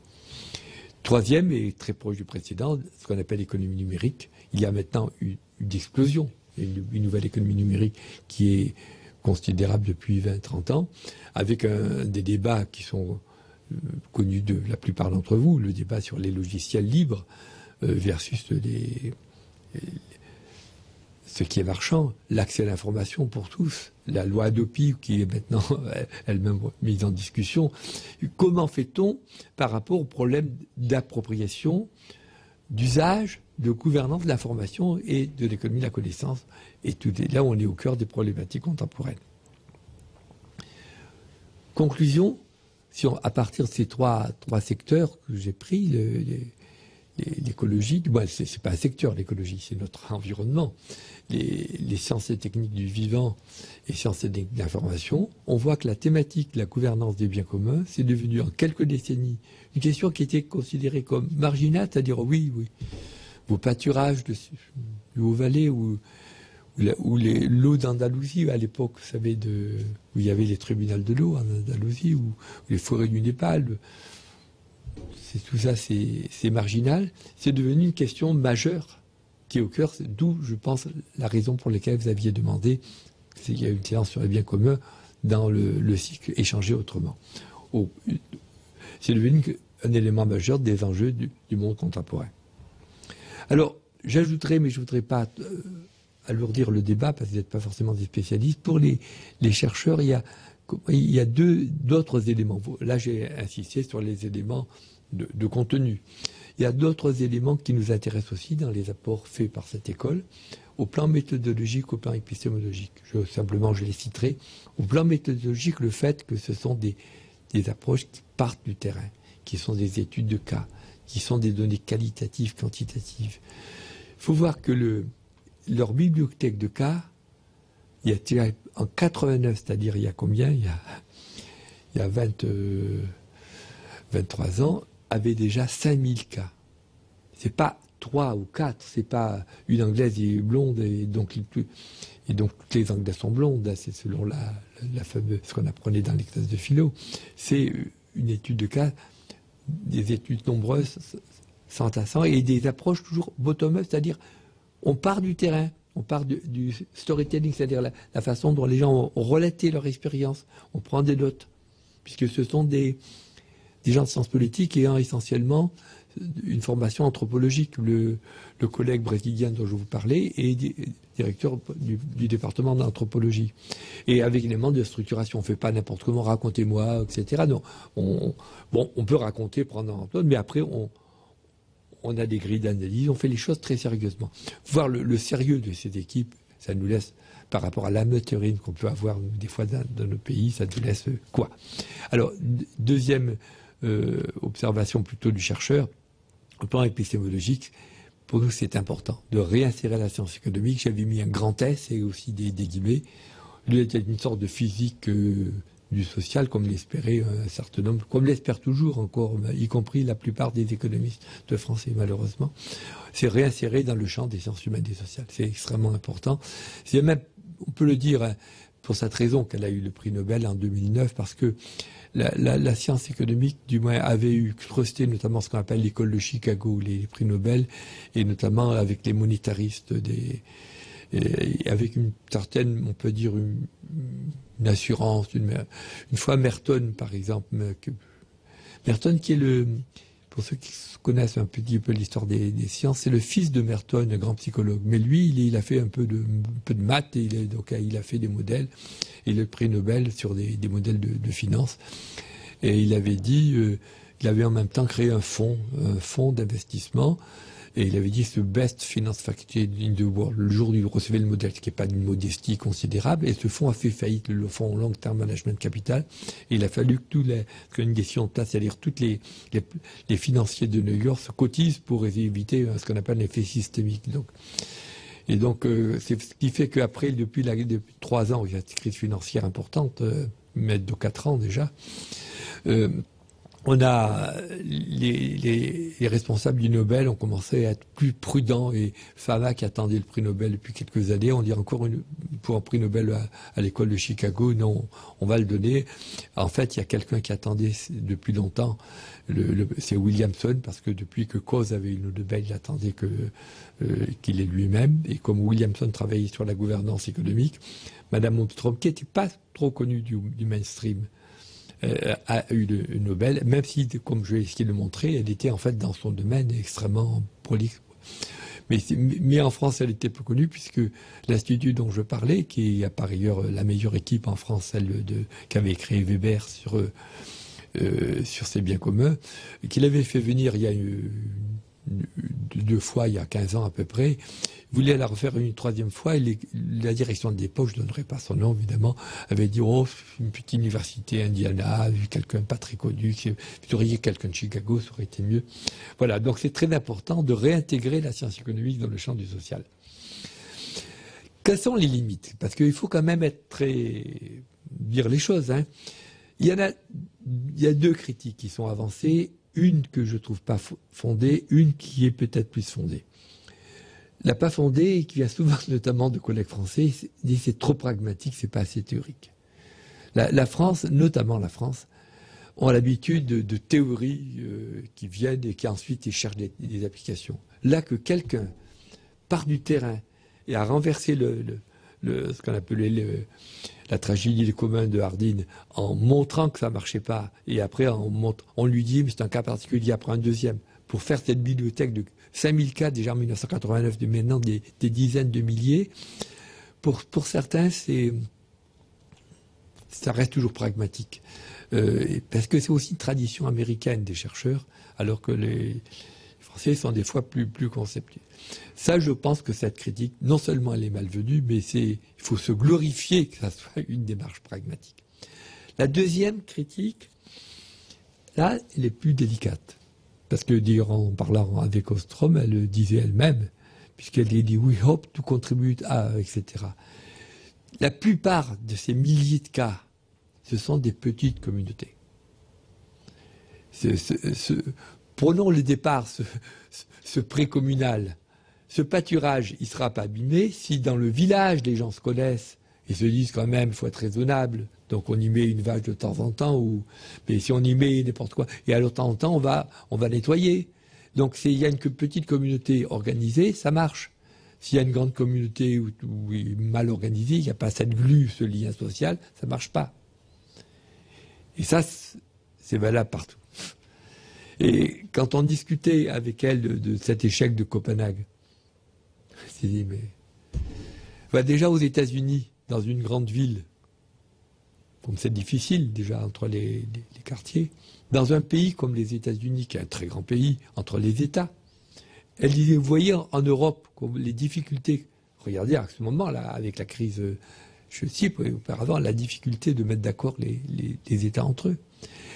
Troisième, et très proche du précédent, ce qu'on appelle l'économie numérique. Il y a maintenant une explosion, une nouvelle économie numérique qui est considérable depuis 20-30 ans, avec des débats qui sont connus de la plupart d'entre vous, le débat sur les logiciels libres versus ce qui est marchand, l'accès à l'information pour tous, la loi Hadopi qui est maintenant elle-même mise en discussion. Comment fait-on par rapport au problème d'appropriation, d'usage, de gouvernance de l'information et de l'économie de la connaissance? Et là, on est au cœur des problématiques contemporaines. Conclusion, à partir de ces trois secteurs que j'ai pris, l'écologie, c'est pas un secteur, l'écologie, c'est notre environnement, les sciences et techniques du vivant et sciences et techniques de l'information, on voit que la thématique de la gouvernance des biens communs, c'est devenu en quelques décennies une question qui était considérée comme marginale, c'est-à-dire oui, vos pâturages du Haut-Valais ou l'eau d'Andalousie, à l'époque, vous savez, où il y avait les tribunaux de l'eau en Andalousie, ou les forêts du Népal, tout ça, c'est marginal. C'est devenu une question majeure qui est au cœur, d'où, je pense, la raison pour laquelle vous aviez demandé qu'il y a une séance sur les biens communs dans le cycle Échanger autrement. c'est devenu un élément majeur des enjeux du monde contemporain. Alors, j'ajouterais, mais je ne voudrais pas alourdir le débat, parce que vous n'êtes pas forcément des spécialistes. Pour les chercheurs, il y a d'autres éléments. Là, j'ai insisté sur les éléments de contenu. Il y a d'autres éléments qui nous intéressent aussi dans les apports faits par cette école, au plan méthodologique, au plan épistémologique. Simplement, je les citerai. Au plan méthodologique, le fait que ce sont des approches qui partent du terrain, qui sont des études de cas, qui sont des données qualitatives, quantitatives. Il faut voir que leur bibliothèque de cas, il y a en 89, c'est-à-dire il y a combien, il y a 23 ans, avait déjà 5000 cas. C'est pas 3 ou 4, c'est pas une anglaise et blonde et donc toutes les anglaises sont blondes, c'est selon la fameuse, ce qu'on apprenait dans les classes de philo. C'est une étude de cas, des études nombreuses, s'entassant, et des approches toujours bottom-up, c'est-à-dire on part du terrain, on part du storytelling, c'est-à-dire la façon dont les gens ont relaté leur expérience, on prend des notes, puisque ce sont des gens de sciences politiques ayant essentiellement une formation anthropologique. Le collègue brésilien dont je vous parlais est directeur du département d'anthropologie. Et avec éléments de structuration. On ne fait pas n'importe comment, racontez-moi, etc. Non. On peut raconter, prendre en note, mais après, on a des grilles d'analyse, on fait les choses très sérieusement. Voir le sérieux de ces équipes, ça nous laisse, par rapport à l'amateurisme qu'on peut avoir des fois dans nos pays, ça nous laisse quoi? Alors, deuxième observation plutôt du chercheur, au plan épistémologique, pour nous c'est important de réinsérer la science économique. J'avais mis un grand S et aussi des guillemets. Il était une sorte de physique du social, comme l'espérait un certain nombre, comme l'espère toujours encore, y compris la plupart des économistes de France, malheureusement. C'est réinsérer dans le champ des sciences humaines et sociales. C'est extrêmement important. C'est même, on peut le dire, pour cette raison qu'elle a eu le prix Nobel en 2009, parce que la science économique, du moins, avait eu crusté notamment ce qu'on appelle l'école de Chicago, les prix Nobel, et notamment avec les monétaristes, avec une certaine, on peut dire, une assurance. Une fois Merton, par exemple, Merton qui est pour ceux qui connaissent un petit peu l'histoire des sciences, c'est le fils de Merton, un grand psychologue. Mais lui, il a fait un peu de maths, et donc il a fait des modèles, et le prix Nobel sur des modèles de finance. Et il avait dit, il avait en même temps créé un fonds d'investissement, et il avait dit ce best finance faculty in the world, le jour où il recevait le modèle, ce qui n'est pas d'une modestie considérable, et ce fonds a fait faillite, le fonds Long Term Management Capital, et il a fallu qu'une question de place, c'est-à-dire tous les financiers de New York se cotisent pour éviter ce qu'on appelle l'effet systémique. Donc, c'est ce qui fait qu'après, depuis 3 ans, il y a une crise financière importante, mais de 4 ans déjà, on a les responsables du Nobel ont commencé à être plus prudents, et Fama qui attendait le prix Nobel depuis quelques années, on dit encore pour un prix Nobel à l'école de Chicago, non, on va le donner. En fait, il y a quelqu'un qui attendait depuis longtemps, c'est Williamson, parce que depuis que Coase avait eu le Nobel, il attendait qu'il ait lui-même, et comme Williamson travaillait sur la gouvernance économique, Madame Armstrong, qui n'était pas trop connue du mainstream, a eu le Nobel, même si, comme je vais essayer de le montrer, elle était en fait dans son domaine extrêmement prolixe. Mais en France, elle était peu connue, puisque l'Institut dont je parlais, qui est par ailleurs la meilleure équipe en France, celle qu'avait créé Weber sur ces biens communs, qu'il avait fait venir il y a 2 fois, il y a 15 ans à peu près, voulait la refaire une 3e fois, et la direction de l'époque, je ne donnerai pas son nom évidemment, avait dit une petite université Indiana, quelqu'un pas très connu, vous auriez quelqu'un de Chicago, ça aurait été mieux. Voilà, donc c'est très important de réintégrer la science économique dans le champ du social. Quelles sont les limites? Parce qu'il faut quand même dire les choses. Hein. Il y a 2 critiques qui sont avancées, une que je ne trouve pas fondée, une qui est peut-être plus fondée. La pas fondée, qui vient souvent notamment de collègues français, dit c'est trop pragmatique, c'est pas assez théorique. La France, notamment la France, ont l'habitude de théories qui viennent et qui ensuite cherchent des applications. Là, que quelqu'un part du terrain et a renversé ce qu'on appelait la tragédie des communs de Hardin en montrant que ça ne marchait pas. Et après, on lui dit, mais c'est un cas particulier, après un deuxième. Pour faire cette bibliothèque de 5000 cas, déjà en 1989, de maintenant des dizaines de milliers, pour certains, ça reste toujours pragmatique. Parce que c'est aussi une tradition américaine des chercheurs, alors que les Français sont des fois plus conceptuels. Ça, je pense que cette critique, non seulement elle est malvenue, mais il faut se glorifier que ça soit une démarche pragmatique. La deuxième critique, là, elle est plus délicate. Parce que, d'ailleurs, en parlant avec Ostrom, elle le disait elle-même, puisqu'elle dit « We hope to contribute à », etc. La plupart de ces milliers de cas, ce sont des petites communautés. Prenons le départ, ce pré-communal. Ce pâturage, il ne sera pas abîmé si dans le village, les gens se connaissent et se disent quand même, il faut être raisonnable. Donc on y met une vache de temps en temps, mais si on y met n'importe quoi, et à de temps en temps, on va nettoyer. Donc s'il y a une petite communauté organisée, ça marche. S'il y a une grande communauté mal organisée, il n'y a pas cette glu, ce lien social, ça ne marche pas. Et ça, c'est valable partout. Et quand on discutait avec elle de cet échec de Copenhague, je me suis dit, mais déjà aux États-Unis, dans une grande ville, comme c'est difficile déjà entre les quartiers, dans un pays comme les États-Unis, qui est un très grand pays, entre les États, elle disait, vous voyez en Europe, comme les difficultés, regardez à ce moment-là, avec la crise, je cite auparavant, la difficulté de mettre d'accord les États entre eux.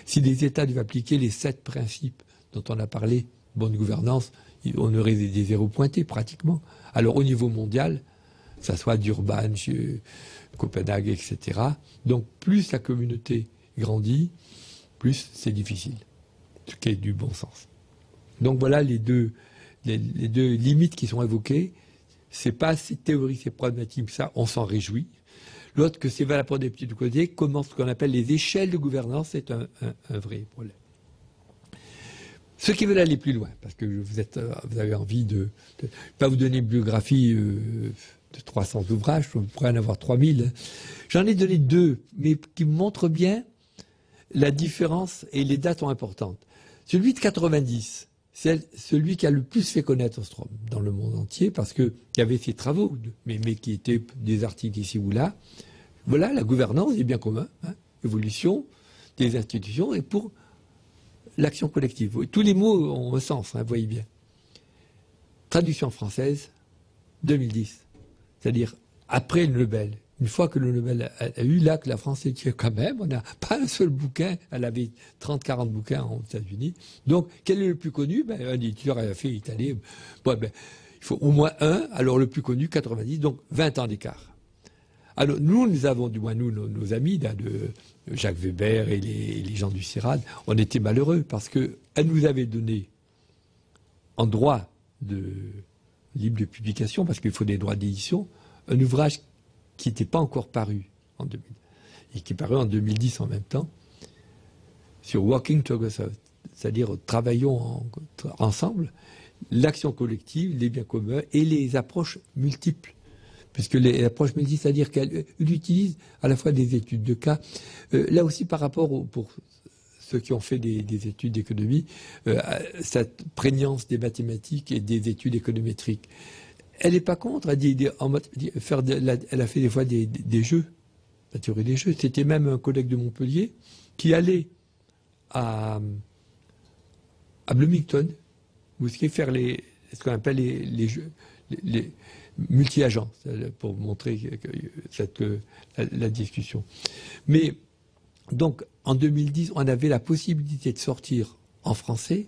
Si les États devaient appliquer les 7 principes dont on a parlé, bonne gouvernance, on aurait des zéros pointés pratiquement. Alors au niveau mondial, que ça soit Durban, Copenhague, etc. Donc plus la communauté grandit, plus c'est difficile, ce qui est du bon sens. Donc voilà les deux limites qui sont évoquées. C'est pas assez théorique, c'est pragmatique, ça, on s'en réjouit. L'autre, que c'est valable pour des petits côtés, comment ce qu'on appelle les échelles de gouvernance, c'est un vrai problème. Ceux qui veulent aller plus loin, parce que vous avez envie de pas vous donner une biographie de 300 ouvrages, vous pourrez en avoir 3000. J'en ai donné 2, mais qui montrent bien la différence, et les dates sont importantes. Celui de 90, c'est celui qui a le plus fait connaître Ostrom dans le monde entier, parce qu'il y avait ses travaux, mais qui étaient des articles ici ou là. Voilà, la gouvernance des biens communs, évolution des institutions, et pour l'action collective. Tous les mots ont un sens, vous voyez bien. Traduction française, 2010. C'est-à-dire après le Nobel. Une fois que le Nobel a eu, là, que la France est quand même, on n'a pas un seul bouquin, elle avait 30-40 bouquins aux États-Unis. Donc, quel est le plus connu? Un éditeur a fait italien. Il faut au moins un, alors le plus connu, 90, donc 20 ans d'écart. Alors, nous avons, du moins nous, nos amis, là, de Jacques Weber et les gens du CIRAD, on était malheureux parce qu'elle nous avait donné, en droit de libre de publication, parce qu'il faut des droits d'édition, un ouvrage qui n'était pas encore paru en 2000, et qui est paru en 2010 en même temps, sur Working Together, c'est-à-dire travaillons ensemble, l'action collective, les biens communs et les approches multiples. Puisque les approches multiples, c'est-à-dire qu'elle utilise à la fois des études de cas, là aussi par rapport pour ceux qui ont fait des études d'économie, cette prégnance des mathématiques et des études économétriques. Elle n'est pas contre, elle a fait des fois des jeux, la théorie des jeux. C'était même un collègue de Montpellier qui allait à Bloomington, où ce qui est faire ce qu'on appelle les jeux, les multi-agents, pour montrer la discussion. Mais donc, en 2010, on avait la possibilité de sortir en français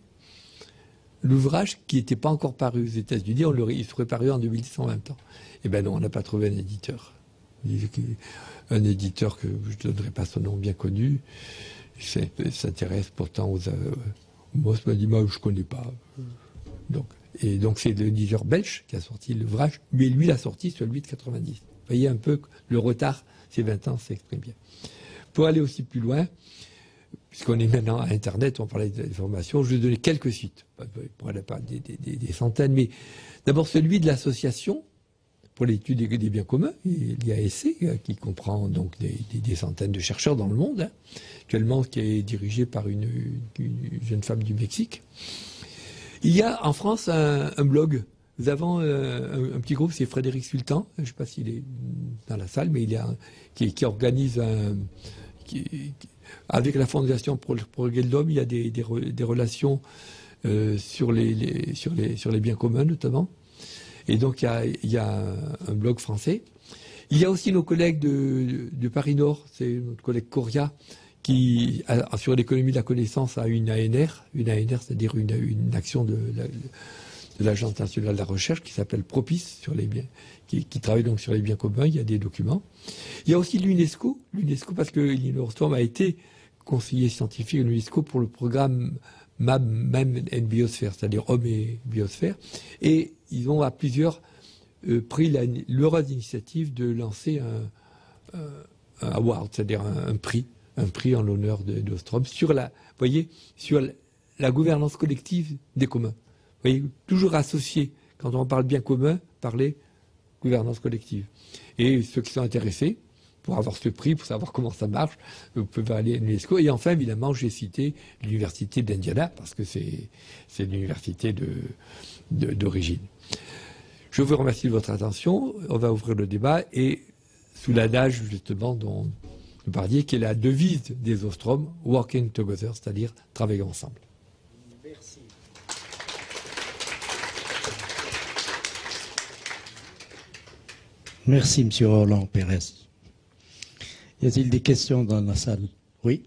l'ouvrage qui n'était pas encore paru aux États-Unis. Il serait paru en 2010 en même temps. Eh bien non, on n'a pas trouvé un éditeur. Un éditeur que je ne donnerai pas son nom, bien connu, s'intéresse pourtant aux... moi, je me dis, moi, je ne connais pas. Donc c'est l'éditeur belge qui a sorti l'ouvrage, mais lui, il a sorti celui de 90. Vous voyez un peu le retard, ces 20 ans s'exprime bien. Pour aller aussi plus loin, puisqu'on est maintenant à Internet, on parlait d'information, je vais donner quelques sites, pas des centaines, mais d'abord celui de l'association pour l'étude des biens communs. Il y a ESSE, qui comprend donc des centaines de chercheurs dans le monde, hein, actuellement, qui est dirigé par une jeune femme du Mexique. Il y a en France un blog. Nous avons un petit groupe, c'est Frédéric Sultan, je ne sais pas s'il est dans la salle, mais qui organise avec la Fondation pour le progrès de l'homme, il y a des relations sur les biens communs notamment. Et donc il y a un blog français. Il y a aussi nos collègues de Paris Nord, c'est notre collègue Coria, qui sur l'économie de la connaissance a une ANR, c'est-à-dire une action de l'Agence nationale de la recherche qui s'appelle Propice sur les biens, qui travaille donc sur les biens communs. Il y a des documents. Il y a aussi l'UNESCO parce que Elinor Ostrom a été conseiller scientifique de l'UNESCO pour le programme MAM and Biosphère, c'est-à-dire Hommes et Biosphère. Et ils ont à plusieurs pris l'heureuse initiative de lancer un award, c'est-à-dire un prix en l'honneur d'Ostrom sur la gouvernance collective des communs. Vous voyez, toujours associé, quand on parle bien commun, parler gouvernance collective. Et ceux qui sont intéressés, pour avoir ce prix, pour savoir comment ça marche, vous pouvez aller à l'UNESCO. Et enfin, évidemment, j'ai cité l'Université d'Indiana, parce que c'est l'université d'origine. Je vous remercie de votre attention. On va ouvrir le débat, et sous l'adage, justement, dont vous parliez, qui est la devise des Ostrom, Working Together, c'est-à-dire travailler ensemble. Merci. Merci, M. Roland Pérez. Y a-t-il des questions dans la salle? Oui.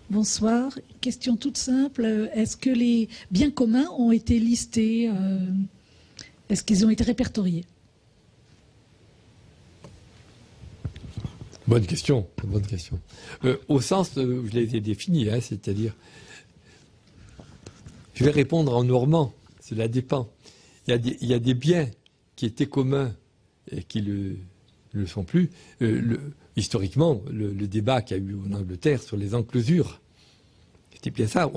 Bonsoir. Question toute simple. Est-ce que les biens communs ont été listés? Est-ce qu'ils ont été répertoriés? Bonne question. Au sens, je les ai définis, hein, c'est-à-dire, je vais répondre en normand, cela dépend. Il y a des biens qui étaient communs et qui ne le sont plus. Historiquement, le débat qu'il y a eu en Angleterre sur les enclosures, c'était bien ça.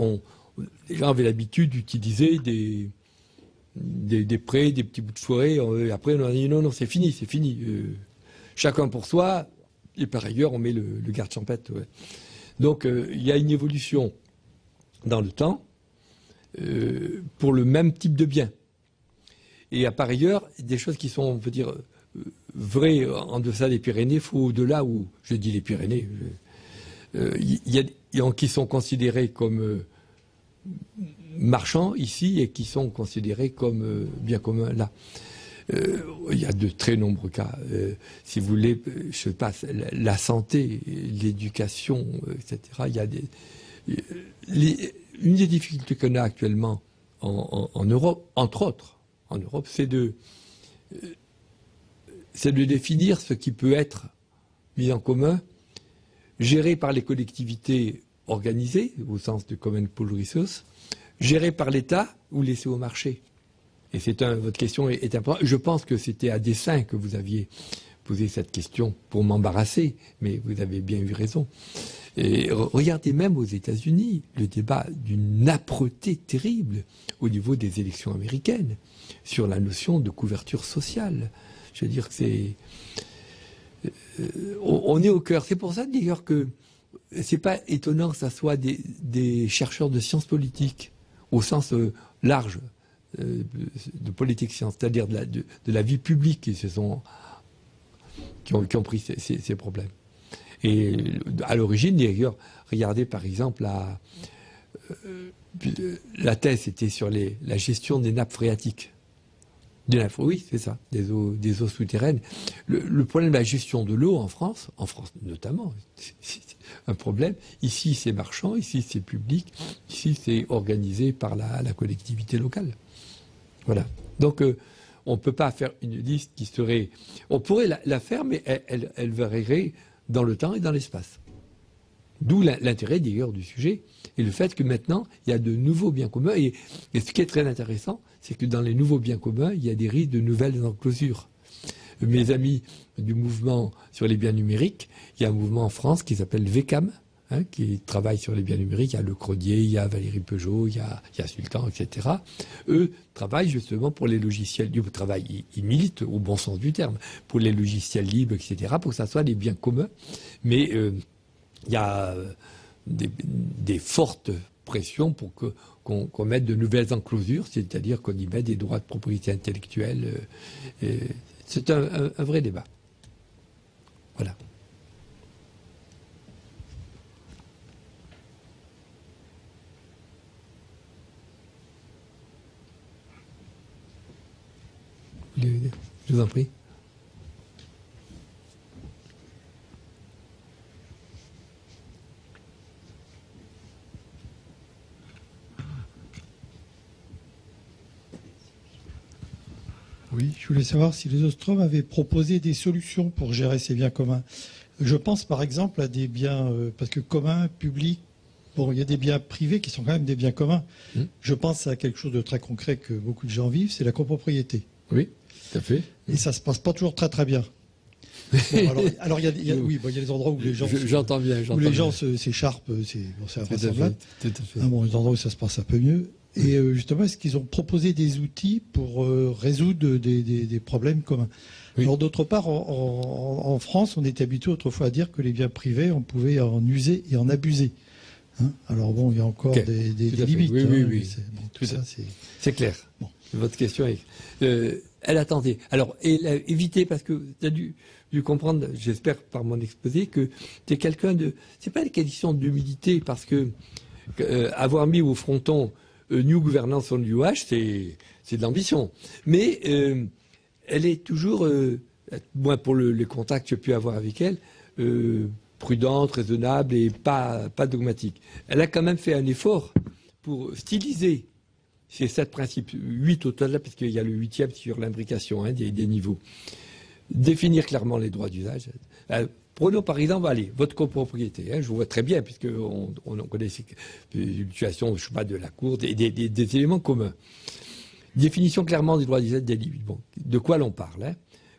Les gens avaient l'habitude d'utiliser des prés, des petits bouts de forêt. Après, on a dit non, c'est fini. Chacun pour soi. Et par ailleurs, on met le garde champêtre. Ouais. Donc, il y a une évolution dans le temps pour le même type de bien. Et par ailleurs, des choses qui sont, on peut dire, vraies en deçà des Pyrénées, faut au-delà où, je dis les Pyrénées, qui sont considérés comme marchands ici et qui sont considérés comme biens communs là. Il y a de très nombreux cas. Si vous voulez, je sais pas, la santé, l'éducation, etc. Il y a une des difficultés qu'on a actuellement en Europe, entre autres, en Europe, c'est de définir ce qui peut être mis en commun, géré par les collectivités organisées, au sens de Common Pool Resource, géré par l'État ou laissé au marché. Et votre question est importante. Je pense que c'était à dessein que vous aviez posé cette question pour m'embarrasser, mais vous avez bien eu raison. Et regardez même aux États-Unis le débat d'une âpreté terrible au niveau des élections américaines sur la notion de couverture sociale. Je veux dire que on est au cœur. C'est pour ça d'ailleurs que c'est pas étonnant que ça soit des chercheurs de sciences politiques au sens large. De politique science, c'est-à-dire de la vie publique qui ont pris ces problèmes. Et à l'origine, d'ailleurs, regardez par exemple la thèse était sur la gestion des nappes phréatiques. Oui, c'est ça, des eaux souterraines. Le problème de la gestion de l'eau en France notamment, c'est un problème. Ici, c'est marchand, ici, c'est public, ici, c'est organisé par la collectivité locale. Voilà. Donc, on ne peut pas faire une liste qui serait... On pourrait la faire, mais elle varierait dans le temps et dans l'espace. D'où l'intérêt, d'ailleurs, du sujet, et le fait que maintenant, il y a de nouveaux biens communs. Et ce qui est très intéressant, c'est que dans les nouveaux biens communs, il y a des risques de nouvelles enclosures. mes amis du mouvement sur les biens numériques, il y a un mouvement en France qui s'appelle VECAM, hein, qui travaille sur les biens numériques. Il y a Le Crodier, il y a Valérie Peugeot, il y a Sultan, etc. Eux travaillent justement pour les logiciels libres. Ils militent au bon sens du terme pour les logiciels libres, etc., pour que ça soit des biens communs. Mais il y a des fortes pressions pour qu'on mette de nouvelles enclosures, c'est-à-dire qu'on y mette des droits de propriété intellectuelle. C'est un vrai débat. Voilà. Je vous en prie. Oui, je voulais savoir si les Ostrom avaient proposé des solutions pour gérer ces biens communs. Je pense par exemple à des biens, parce que communs, publics, bon, il y a des biens privés qui sont quand même des biens communs. Je pense à quelque chose de très concret que beaucoup de gens vivent, c'est la copropriété. Oui, tout à fait. Et ça se passe pas toujours très très bien. Bon, alors il y a des endroits où les gens, où les gens s'écharpent, c'est invraisemblable. Tout à fait. Bon, il y a des endroits où ça se passe un peu mieux. Et justement, est-ce qu'ils ont proposé des outils pour résoudre des problèmes communs? Oui. Alors d'autre part, en France, on était habitué autrefois à dire que les biens privés, on pouvait en user et en abuser. Hein, alors bon, il y a encore des limites. Oui. Bon, c'est clair. Bon. Votre question est... elle a tenté. Alors, elle a évité, parce que tu as dû comprendre, j'espère par mon exposé, que tu es quelqu'un de... C'est pas une question d'humilité, parce que avoir mis au fronton New Governance on UH, c'est de l'ambition. Mais elle est toujours, moi pour les contacts que j'ai pu avoir avec elle, prudente, raisonnable et pas dogmatique. Elle a quand même fait un effort pour styliser ces 7 principes, 8 au total, parce qu'il y a le 8e sur l'imbrication, hein, des niveaux. Définir clairement les droits d'usage. Prenons par exemple, allez, votre copropriété. Hein, je vous vois très bien, puisqu'on connaît ces situations, je sais pas, de la cour, des éléments communs. Définition clairement des droits d'usage des limites. Bon, de quoi l'on parle, hein.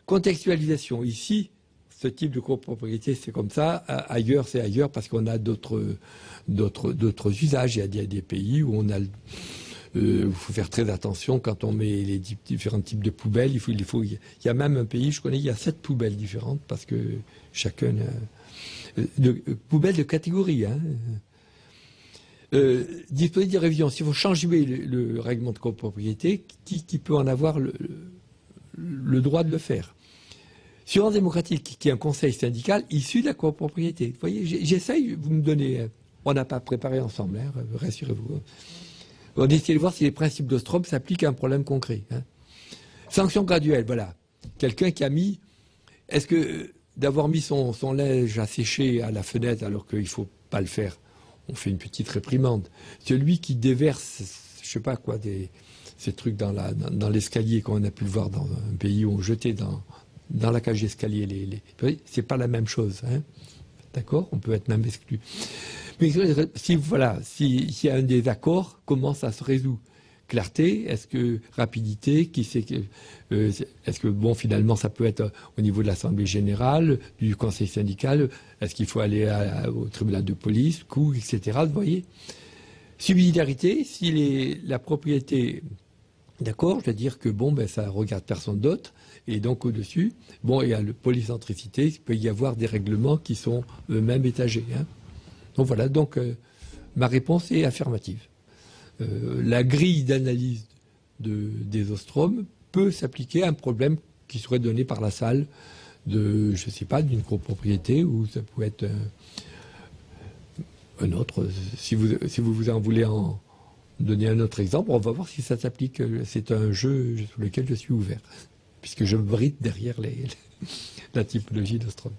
Contextualisation. Ici, ce type de copropriété, c'est comme ça. Ailleurs, c'est ailleurs, parce qu'on a d'autres usages. Il y a des pays où on a... Il faut faire très attention quand on met les différents types de poubelles. Il y a même un pays, je connais, il y a 7 poubelles différentes parce que chacun poubelles de catégorie. Hein. Dispositif de révision. S'il faut changer le règlement de copropriété, qui peut en avoir le droit de le faire? Assurance démocratique, qui est un conseil syndical issu de la copropriété. Vous voyez, j'essaye, vous me donnez. On n'a pas préparé ensemble, hein, rassurez-vous. On essaie de voir si les principes d'Ostrom s'appliquent à un problème concret. Hein. Sanction graduelle, voilà. Quelqu'un qui a mis... Est-ce que d'avoir mis son linge à sécher à la fenêtre alors qu'il ne faut pas le faire, on fait une petite réprimande. Celui qui déverse, je ne sais pas quoi, ces trucs dans l'escalier, comme on a pu le voir dans un pays où on jetait dans la cage d'escalier c'est pas la même chose. Hein. D'accord? On peut être même exclu. Mais s'il y a un désaccord, comment ça se résout? Clarté, est-ce que rapidité, est-ce que bon, finalement ça peut être au niveau de l'Assemblée générale, du Conseil syndical, est-ce qu'il faut aller au tribunal de police, coût, etc. Vous voyez? Subsidiarité, si la propriété, d'accord, je veux dire que bon, ben ça regarde personne d'autre, et donc au-dessus, bon, il y a le polycentricité, il peut y avoir des règlements qui sont eux-mêmes étagés. Hein. Donc voilà, ma réponse est affirmative. La grille d'analyse des Ostrom peut s'appliquer à un problème qui serait donné par la salle je sais pas, d'une copropriété, ou ça peut être un autre. Si vous en voulez en donner un autre exemple, on va voir si ça s'applique. C'est un jeu sur lequel je suis ouvert, puisque je bride derrière la typologie d'Ostrom.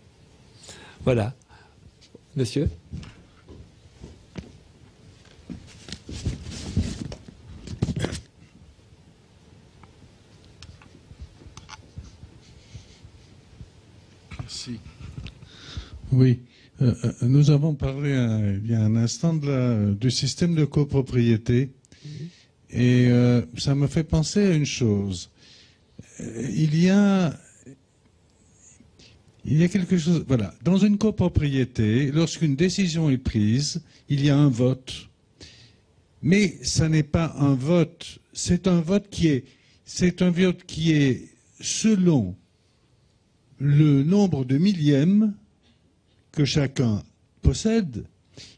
Voilà. Monsieur ? Merci. Oui, nous avons parlé il y a un instant du système de copropriété, et ça me fait penser à une chose. Il y a il y a quelque chose... Voilà. Dans une copropriété, lorsqu'une décision est prise, il y a un vote. Mais ça n'est pas un vote. C'est un vote qui est... C'est un vote qui est selon le nombre de millièmes que chacun possède.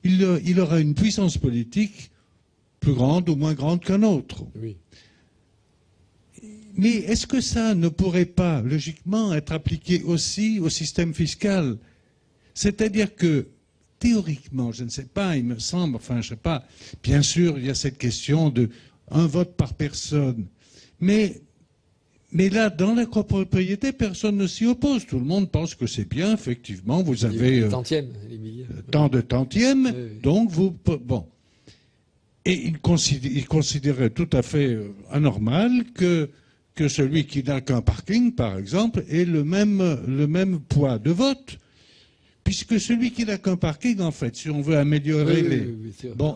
Il aura une puissance politique plus grande ou moins grande qu'un autre. Oui. Mais est-ce que ça ne pourrait pas, logiquement, être appliqué aussi au système fiscal? C'est-à-dire que, théoriquement, je ne sais pas, il me semble, enfin, je ne sais pas, bien sûr, il y a cette question de un vote par personne. Mais là, dans la copropriété, personne ne s'y oppose. Tout le monde pense que c'est bien, effectivement, vous avez tant de tantièmes, donc vous... Bon. Et il considérait tout à fait anormal que celui qui n'a qu'un parking, par exemple, ait le même poids de vote. Puisque celui qui n'a qu'un parking, en fait, si on veut améliorer bon,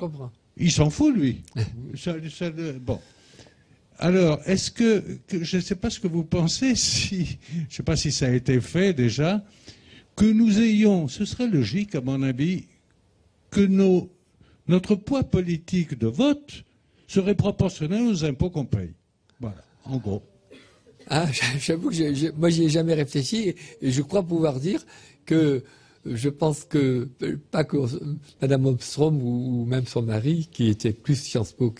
il s'en fout, lui. Bon. Alors, est-ce que je ne sais pas ce que vous pensez, je ne sais pas si ça a été fait déjà, que nous ayons, ce serait logique, à mon avis, que notre poids politique de vote serait proportionnel aux impôts qu'on paye. Voilà, en gros. Ah, j'avoue que moi, j'y ai jamais réfléchi et je crois pouvoir dire que je pense que, pas que Madame Ostrom ou même son mari, qui était plus Sciences Po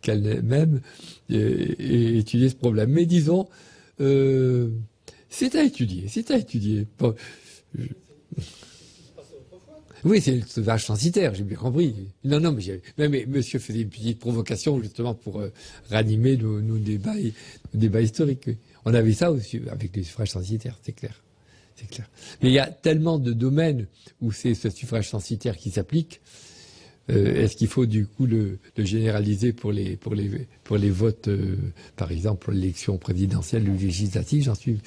qu'elle-même, ait étudié ce problème. Mais disons, c'est à étudier. Bon, oui, c'est le sauvage censitaire, j'ai bien compris. Non, mais monsieur faisait une petite provocation justement pour ranimer nos débats historiques. Oui. On avait ça aussi avec les suffrages censitaires, c'est clair. Mais il y a tellement de domaines où c'est ce suffrage censitaire qui s'applique. Est-ce qu'il faut du coup le généraliser pour les votes, par exemple, pour l'élection présidentielle ou législative? J'en suis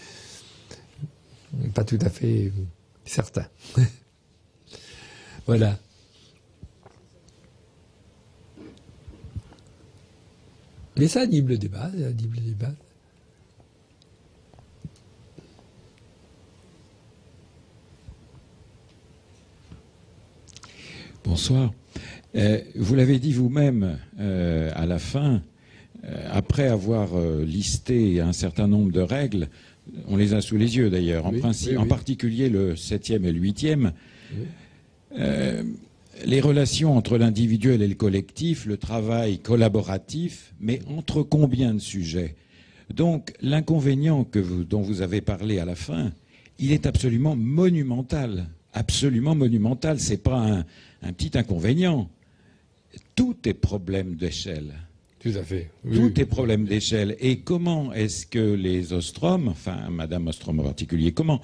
pas tout à fait certain. Voilà. Mais ça anime le débat, Bonsoir. Vous l'avez dit vous-même à la fin, après avoir listé un certain nombre de règles, on les a sous les yeux d'ailleurs, en particulier le 7e et le 8e, les relations entre l'individuel et le collectif, le travail collaboratif, mais entre combien de sujets? Donc l'inconvénient dont vous avez parlé à la fin, il est absolument monumental. Absolument monumental. C'est pas un petit inconvénient. Tout est problème d'échelle. Tout à fait. Tout est problème d'échelle. Et comment est-ce que les Ostrom, enfin Madame Ostrom en particulier, comment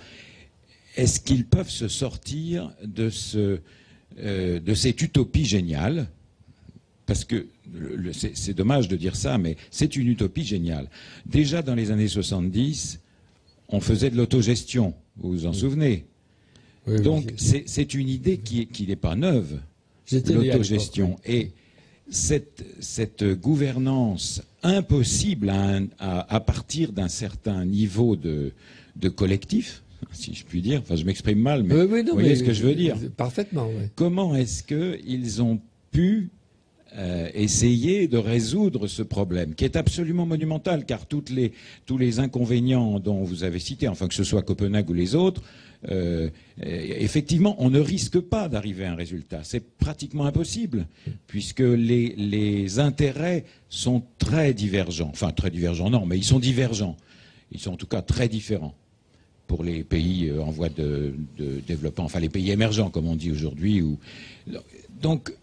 est-ce qu'ils peuvent se sortir de cette utopie géniale? Parce que c'est dommage de dire ça, mais c'est une utopie géniale. Déjà dans les années 70, on faisait de l'autogestion. Vous vous en souvenez? Oui, donc c'est une idée qui n'est pas neuve, l'autogestion. Et cette gouvernance impossible à partir d'un certain niveau de collectif, si je puis dire, enfin je m'exprime mal, mais vous voyez ce que je veux dire. Parfaitement, oui. Comment est-ce qu'ils ont pu essayer de résoudre ce problème, qui est absolument monumental, car tous les inconvénients dont vous avez cités, enfin que ce soit Copenhague ou les autres, effectivement, on ne risque pas d'arriver à un résultat. C'est pratiquement impossible, puisque les intérêts sont très divergents. Enfin, très divergents, non, mais ils sont divergents. Ils sont en tout cas très différents pour les pays en voie de développement, enfin les pays émergents, comme on dit aujourd'hui. Donc,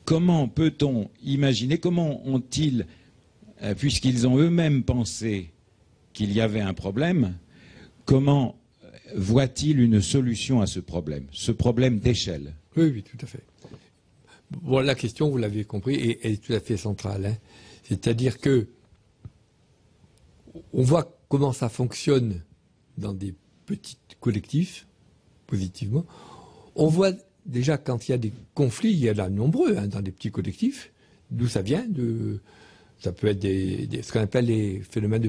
comment peut-on imaginer, comment ont-ils, puisqu'ils ont eux-mêmes pensé qu'il y avait un problème, comment voit-il une solution à ce problème d'échelle? Oui, tout à fait. Bon, la question, vous l'avez compris, est tout à fait centrale. Hein. C'est-à-dire que on voit comment ça fonctionne dans des petits collectifs, positivement. On voit déjà quand il y a des conflits, il y en a nombreux dans des petits collectifs. D'où ça vient? Ça peut être ce qu'on appelle les phénomènes de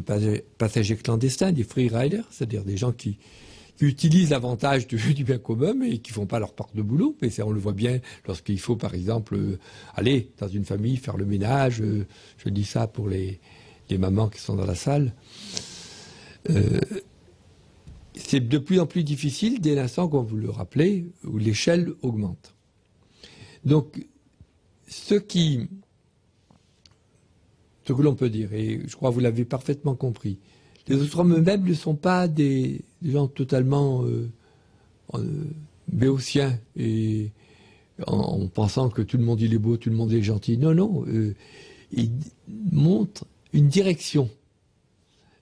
passagers clandestins, des free riders, c'est-à-dire des gens qui qui utilisent l'avantage du bien commun, mais qui font pas leur part de boulot. Mais ça, on le voit bien lorsqu'il faut, par exemple, aller dans une famille, faire le ménage. Je dis ça pour les mamans qui sont dans la salle. C'est de plus en plus difficile dès l'instant, comme vous le rappelez, où l'échelle augmente. Donc, ce que l'on peut dire, et je crois que vous l'avez parfaitement compris, les Ostromes eux-mêmes ne sont pas des gens totalement béotiens et en pensant que tout le monde il est beau, tout le monde est gentil. Non, non, ils montrent une direction.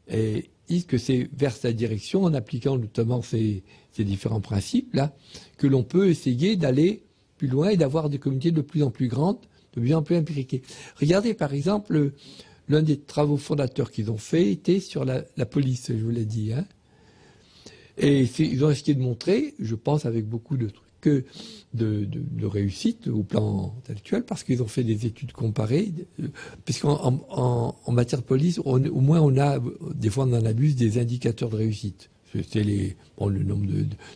Et ils disent que c'est vers cette direction, en appliquant notamment ces différents principes-là, que l'on peut essayer d'aller plus loin et d'avoir des communautés de plus en plus grandes, de plus en plus impliquées. Regardez par exemple, l'un des travaux fondateurs qu'ils ont fait était sur la police, je vous l'ai dit. Hein. Et ils ont essayé de montrer, je pense avec beaucoup de trucs, de réussite au plan intellectuel, parce qu'ils ont fait des études comparées, puisqu'en matière de police, au moins on a, des fois on en abuse, des indicateurs de réussite. C'est le nombre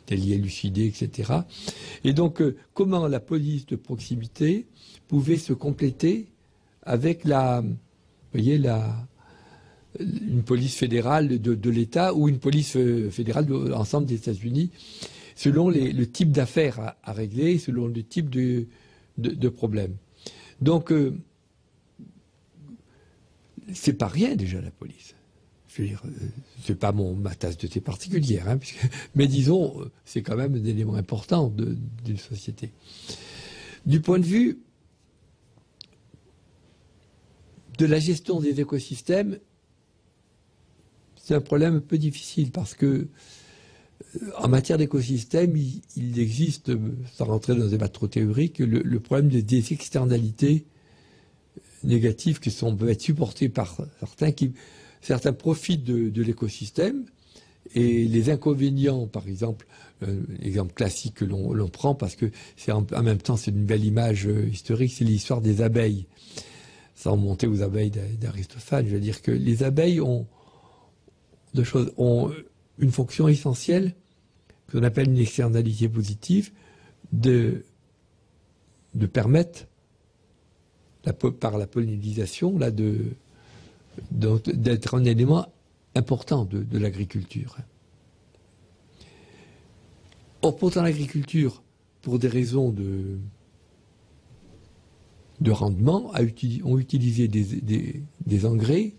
d'alliés élucidés, etc. Et donc, comment la police de proximité pouvait se compléter avec une police fédérale de l'État ou une police fédérale de l'ensemble des États-Unis, selon le type d'affaires à régler, selon le type de problème. Donc, c'est pas rien déjà la police. Je veux dire, c'est pas ma tasse de thé particulière, hein, mais disons, c'est quand même un élément important d'une société. Du point de vue de la gestion des écosystèmes, c'est un problème un peu difficile parce que en matière d'écosystème, il existe, sans rentrer dans un débat trop théorique, le problème des externalités négatives qui peuvent être supportées par certains profitent de l'écosystème et les inconvénients, par exemple, l'exemple classique que l'on prend parce que c'est en même temps c'est une belle image historique, c'est l'histoire des abeilles. Sans remonter aux abeilles d'Aristophane, je veux dire que les abeilles ont une fonction essentielle qu'on appelle une externalité positive de permettre par la pollinisation là d'être un élément important de l'agriculture. Or, pourtant, l'agriculture, pour des raisons de rendement, ont utilisé des engrais,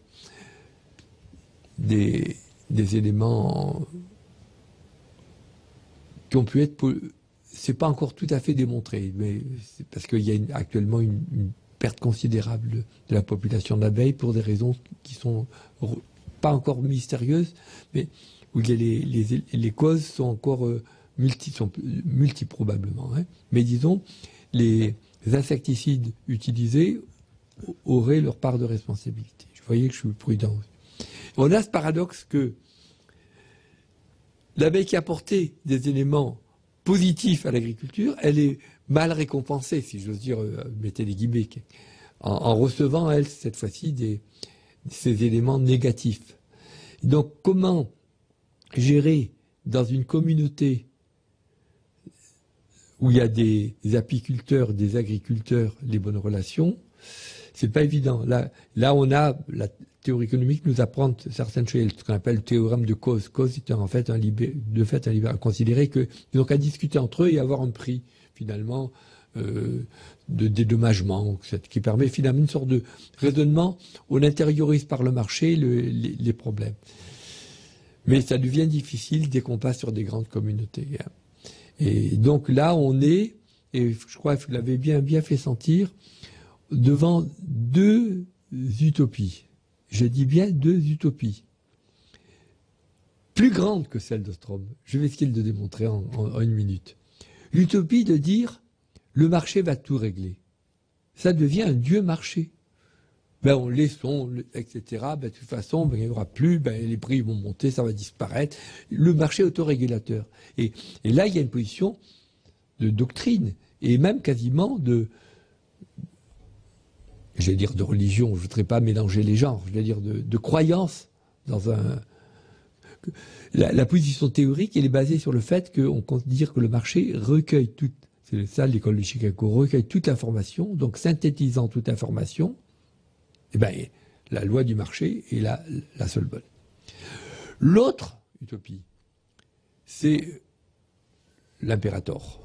des éléments qui ont pu être... C'est pas encore tout à fait démontré, mais c'est parce qu'il y a actuellement une perte considérable de la population d'abeilles pour des raisons qui sont pas encore mystérieuses, mais où les causes sont encore multiprobablement. Hein. Mais disons, les insecticides utilisés auraient leur part de responsabilité. Vous voyez que je suis prudent. On a ce paradoxe que l'abeille qui a apporté des éléments positifs à l'agriculture, elle est mal récompensée, si j'ose dire, mettez les guillemets, en recevant, elle, cette fois-ci, ces éléments négatifs. Donc, comment gérer dans une communauté où il y a des apiculteurs, des agriculteurs, les bonnes relations, c'est pas évident. Là, on a la théorie économique nous apprend certaines choses, ce qu'on appelle le théorème de cause. Cause est en fait à considérer qu'ils n'ont qu'à discuter entre eux et avoir un prix finalement de dédommagement, qui permet finalement une sorte de raisonnement où on intériorise par le marché les problèmes. Mais ça devient difficile dès qu'on passe sur des grandes communautés. Et donc là, on est, et je crois que vous l'avez bien fait sentir, devant deux utopies. Je dis bien deux utopies. Plus grandes que celle d'Ostrom. Je vais essayer de le démontrer en une minute. L'utopie de dire le marché va tout régler. Ça devient un dieu marché. On laissons, etc. De toute façon, il n'y aura plus, les prix vont monter, ça va disparaître. Le marché autorégulateur. Et là, il y a une position de doctrine, et même quasiment de religion, je ne voudrais pas mélanger les genres, je veux dire de croyance dans un... la position théorique, elle est basée sur le fait qu'on compte dire que le marché recueille toute, c'est ça l'école de Chicago, recueille toute l'information, donc synthétisant toute information, eh ben, la loi du marché est la seule bonne. L'autre utopie, c'est l'impérator.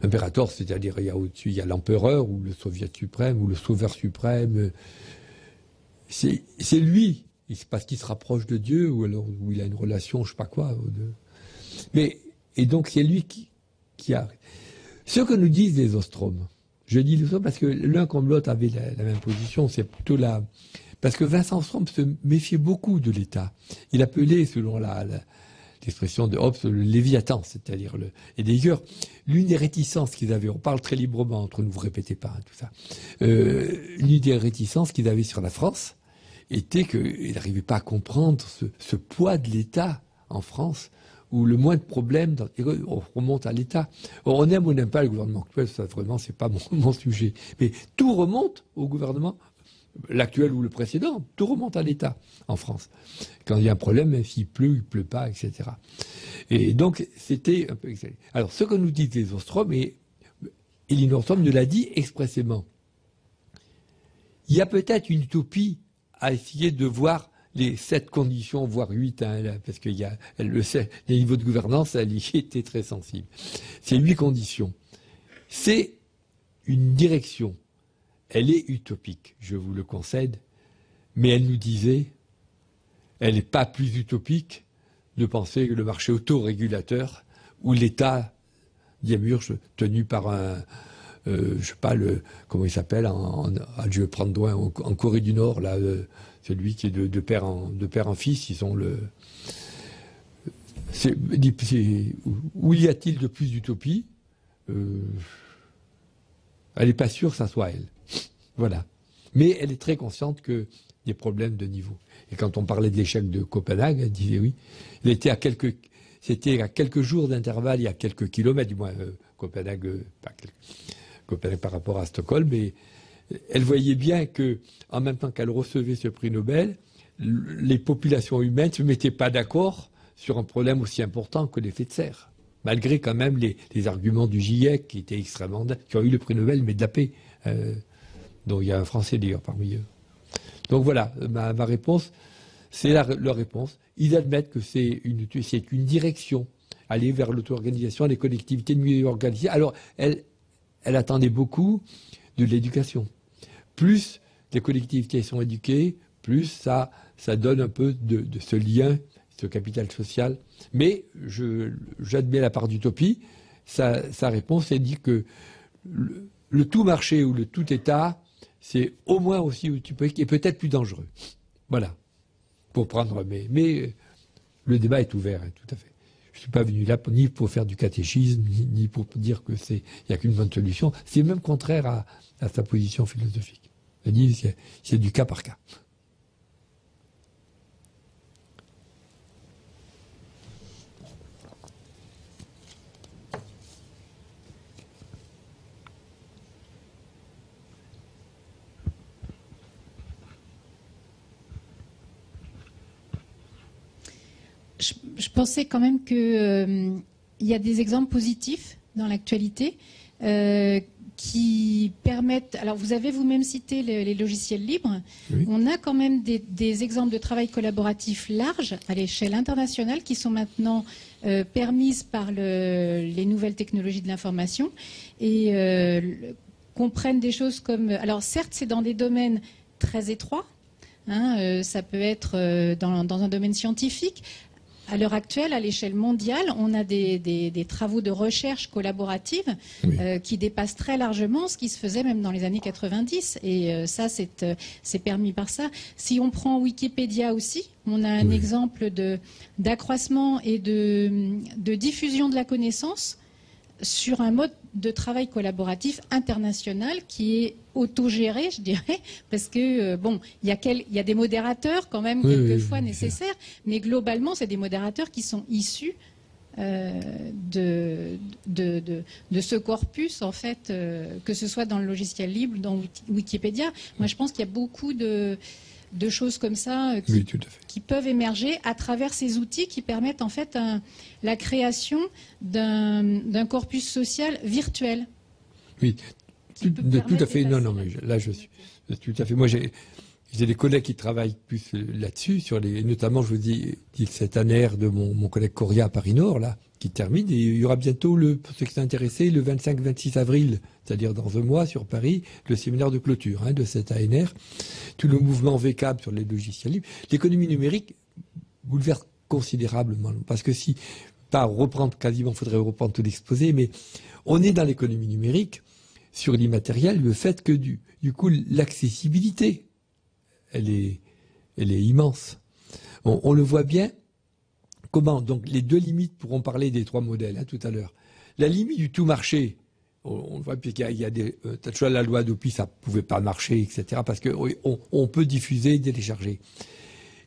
L'impérator, c'est-à-dire il y a au-dessus, il y a l'empereur ou le soviet suprême ou le sauveur suprême. C'est lui, parce qu'il se rapproche de Dieu ou alors où il a une relation, je sais pas quoi. Et donc c'est lui qui a. Ce que nous disent les Ostromes, je dis les Ostromes parce que l'un comme l'autre avait la même position, c'est plutôt la. Parce que Vincent Ostrom se méfiait beaucoup de l'État. Il appelait, selon l'expression de Hobbes, le Léviathan, c'est-à-dire et d'ailleurs, l'une des réticences qu'ils avaient, on parle très librement entre nous, vous répétez pas, hein, tout ça, l'une des réticences qu'ils avaient sur la France était qu'ils n'arrivaient pas à comprendre ce poids de l'État en France, où le moins de problèmes, on remonte à l'État. On aime ou n'aime pas le gouvernement actuel, ça vraiment, c'est pas mon sujet. Mais tout remonte au gouvernement, l'actuel ou le précédent, tout remonte à l'État en France. Quand il y a un problème, même s'il pleut, il pleut pas, etc. Et donc, c'était un peu excellent. Alors, ce que nous disent les Ostromes, et Elinor Ostrom nous l'a dit expressément, il y a peut-être une utopie à essayer de voir les 7 conditions, voire 8, hein, parce qu'il y a les niveaux de gouvernance, elle y était très sensible. C'est 8 conditions. C'est une direction. Elle est utopique, je vous le concède, mais elle nous disait, elle n'est pas plus utopique de penser que le marché autorégulateur ou l'État diamurge tenu par un, je sais pas comment il s'appelle, je vais prendre loin, en Corée du Nord, là, celui qui est de père en fils, ils ont où y a-t-il de plus d'utopie? Elle n'est pas sûre que ça soit elle. Voilà. Mais elle est très consciente qu'il y a des problèmes de niveau. Et quand on parlait de l'échec de Copenhague, elle disait oui. C'était à quelques jours d'intervalle, il y a quelques kilomètres, du moins Copenhague par rapport à Stockholm, mais elle voyait bien que, en même temps qu'elle recevait ce prix Nobel, les populations humaines ne se mettaient pas d'accord sur un problème aussi important que l'effet de serre. Malgré quand même les arguments du GIEC qui étaient qui ont eu le prix Nobel, mais de la paix. Donc il y a un Français d'ailleurs parmi eux. Donc voilà, ma réponse, c'est leur réponse. Ils admettent que c'est une direction, aller vers l'auto-organisation, les collectivités de mieux organisées. Alors, elle attendait beaucoup de l'éducation. Plus les collectivités sont éduquées, plus ça donne un peu de ce lien, ce capital social. Mais j'admets la part d'utopie. Sa réponse, elle dit que le tout marché ou le tout État, c'est au moins aussi utopique et peut-être plus dangereux. Voilà. Pour prendre, mais le débat est ouvert, hein, tout à fait. Je ne suis pas venu là ni pour faire du catéchisme, ni pour dire que il n'y a qu'une bonne solution. C'est même contraire à sa position philosophique. Elle dit c'est du cas par cas. Je pensais quand même qu'il y a des exemples positifs dans l'actualité qui permettent... Alors, vous avez vous-même cité les logiciels libres. Oui. On a quand même des exemples de travail collaboratif large à l'échelle internationale qui sont maintenant permises par les nouvelles technologies de l'information et comprennent des choses comme... Alors, certes, c'est dans des domaines très étroits. Hein, ça peut être dans un domaine scientifique. À l'heure actuelle, à l'échelle mondiale, on a des travaux de recherche collaborative oui. Qui dépassent très largement ce qui se faisait même dans les années 90. Et ça, c'est permis par ça. Si on prend Wikipédia aussi, on a un oui. exemple d'accroissement et de diffusion de la connaissance sur un mode de travail collaboratif international qui est autogéré, je dirais, parce que, bon, il y a des modérateurs quand même, oui, quelquefois oui, nécessaires, mais globalement, c'est des modérateurs qui sont issus de ce corpus, en fait, que ce soit dans le logiciel libre, dans Wikipédia. Moi, je pense qu'il y a beaucoup de de choses comme ça Oui, tout à fait. qui peuvent émerger à travers ces outils qui permettent en fait la création d'un corpus social virtuel. Oui, tout à fait. Non, mais d'effacer là, je suis tout à fait. Moi, j'ai des collègues qui travaillent plus là-dessus, notamment, je vous dis cette annaire de mon collègue Coria à Paris-Nord, là, qui termine. Et il y aura bientôt, pour ceux qui sont intéressés, le 25-26 avril, c'est-à-dire dans un mois, sur Paris, le séminaire de clôture de cette ANR. Tout le mouvement VCAB sur les logiciels libres. L'économie numérique bouleverse considérablement. Parce que il faudrait reprendre tout l'exposé, mais on est dans l'économie numérique, sur l'immatériel, le fait que du coup, l'accessibilité, elle est immense. On le voit bien. Comment? Donc, les deux limites pourront parler des trois modèles tout à l'heure. La limite du tout marché, on le voit, puisqu'il y a la loi d'OPI, ça ne pouvait pas marcher, etc., parce qu'on peut diffuser, télécharger.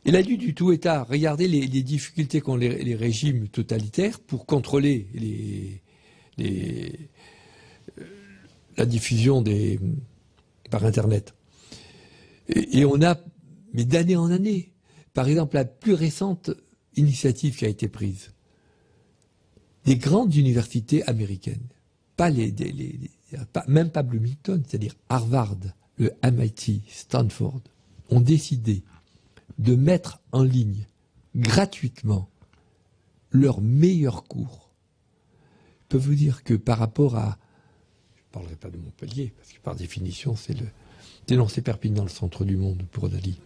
Et la lutte du tout État, regardez les difficultés qu'ont les régimes totalitaires pour contrôler la diffusion par Internet. Et on a, mais d'année en année, par exemple, la plus récente initiative qui a été prise, des grandes universités américaines, même pas Bloomington, c'est-à-dire Harvard, le MIT, Stanford, ont décidé de mettre en ligne gratuitement leurs meilleurs cours. Je peux vous dire que par rapport à, je ne parlerai pas de Montpellier, parce que par définition, c'est Perpignan, le centre du monde pour Dali.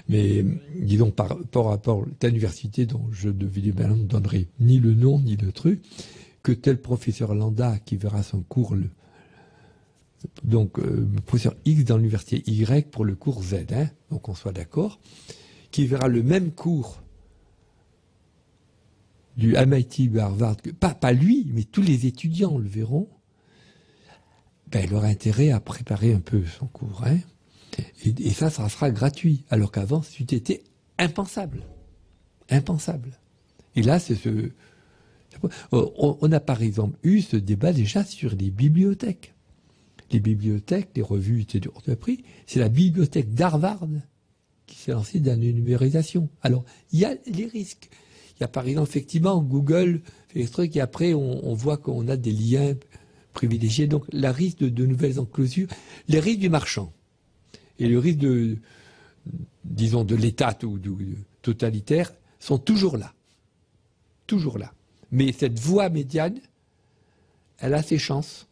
Mais disons par rapport à telle université dont je ne donnerai ni le nom ni le truc, que tel professeur lambda qui verra son cours, professeur X dans l'université Y pour le cours Z, donc on soit d'accord, qui verra le même cours du MIT ou Harvard, pas lui, mais tous les étudiants le verront, il aura intérêt à préparer un peu son cours. Et ça sera gratuit. Alors qu'avant, c'était impensable. Impensable. Et là, on a par exemple eu ce débat déjà sur les bibliothèques. Les bibliothèques, les revues étaient hors de prix. C'est la bibliothèque d'Harvard qui s'est lancée dans la numérisation. Alors, il y a les risques. Il y a par exemple, effectivement, Google fait des trucs et après, on voit qu'on a des liens privilégiés. Donc, le risque de nouvelles enclosures, les risques du marchand et le risque de l'État ou totalitaire sont toujours là. Toujours là. Mais cette voie médiane, elle a ses chances,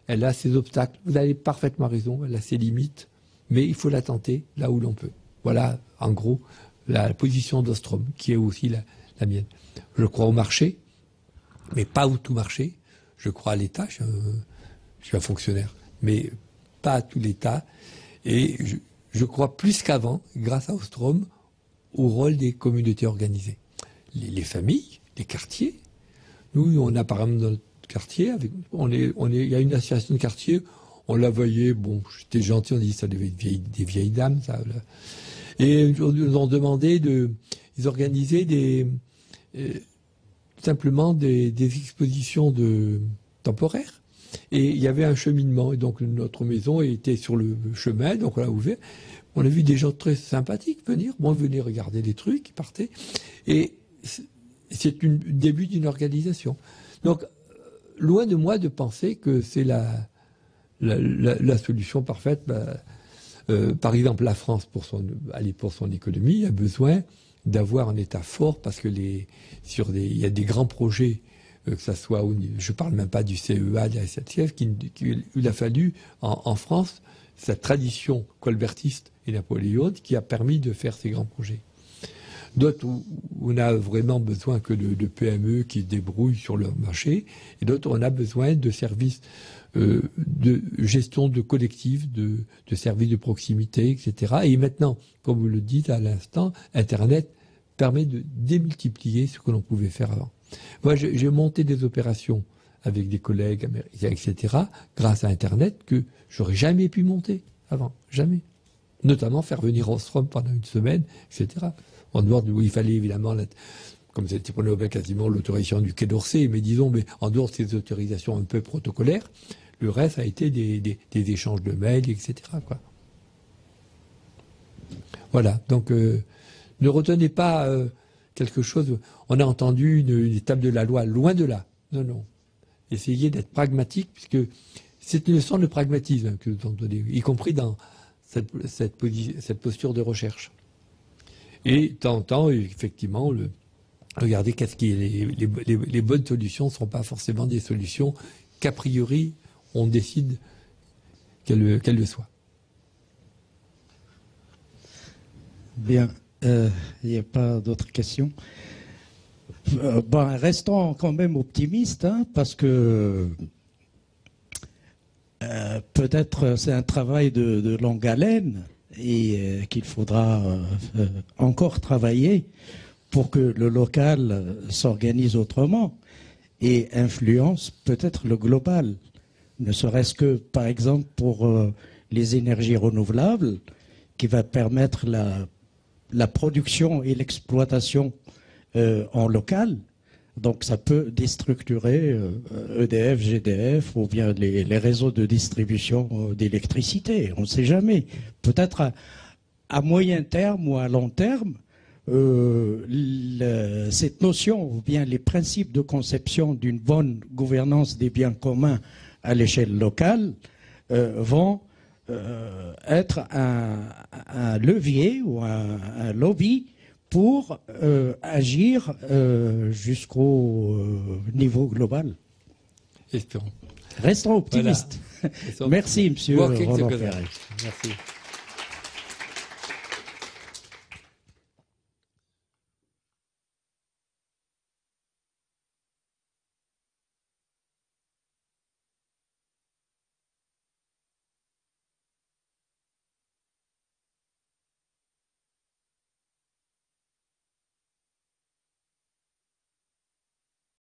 elle a ses obstacles. Vous avez parfaitement raison, elle a ses limites, mais il faut la tenter là où l'on peut. Voilà, en gros, la position d'Ostrom, qui est aussi la mienne. Je crois au marché, mais pas au tout marché. Je crois à l'État, je suis un fonctionnaire, mais pas à tout l'État. Et je crois plus qu'avant, grâce à Ostrom, au rôle des communautés organisées. Les familles, les quartiers. Nous, on a par exemple dans notre quartier, il y a une association de quartier, on la voyait, j'étais gentil, on dit ça devait être des vieilles dames, ça. Là. Et ils nous ont demandé ils organisaient simplement des expositions temporaires. Et il y avait un cheminement, et donc notre maison était sur le chemin, donc on l'a ouvert. On a vu des gens très sympathiques venir, venir regarder les trucs, ils partaient. Et c'est le début d'une organisation. Donc, loin de moi de penser que c'est la solution parfaite. Par exemple, la France, pour son économie, a besoin d'avoir un État fort parce que il y a des grands projets, que ça soit, je ne parle même pas du CEA, de la SNCF, il a fallu en France cette tradition colbertiste et napoléonienne qui a permis de faire ces grands projets. D'autres où on a vraiment besoin que de PME qui se débrouillent sur leur marché, et d'autres on a besoin de services de gestion de collectifs, de services de proximité, etc. Et maintenant, comme vous le dites à l'instant, Internet permet de démultiplier ce que l'on pouvait faire avant. Moi, j'ai monté des opérations avec des collègues américains, etc., grâce à Internet, que j'aurais jamais pu monter avant, jamais. Notamment faire venir Ostrom pendant une semaine, etc. En dehors où il fallait évidemment, comme c'était pour nous quasiment l'autorisation du Quai d'Orsay, mais disons, en dehors de ces autorisations un peu protocolaires, le reste a été des échanges de mails, etc., quoi. Voilà, donc ne retenez pas quelque chose. On a entendu une étape de la loi, loin de là. Non, non. Essayez d'être pragmatique, puisque c'est une leçon de pragmatisme que vous entendez, y compris dans cette posture de recherche. Et de temps en temps, effectivement, regardez qu'est-ce qui les bonnes solutions ne sont pas forcément des solutions qu'a priori on décide qu'elles le soient. Bien, il n'y a pas d'autres questions. Restons quand même optimistes, hein, parce que peut-être c'est un travail de longue haleine et qu'il faudra encore travailler pour que le local s'organise autrement et influence peut-être le global, ne serait-ce que par exemple pour les énergies renouvelables, qui va permettre la production et l'exploitation en local. Donc ça peut déstructurer EDF, GDF ou bien les réseaux de distribution d'électricité. On ne sait jamais. Peut-être à moyen terme ou à long terme, cette notion ou bien les principes de conception d'une bonne gouvernance des biens communs à l'échelle locale vont être un levier ou un lobby pour agir jusqu'au niveau global. Espérons. Restons optimistes. Voilà. Merci, monsieur Roland Ferré. Merci.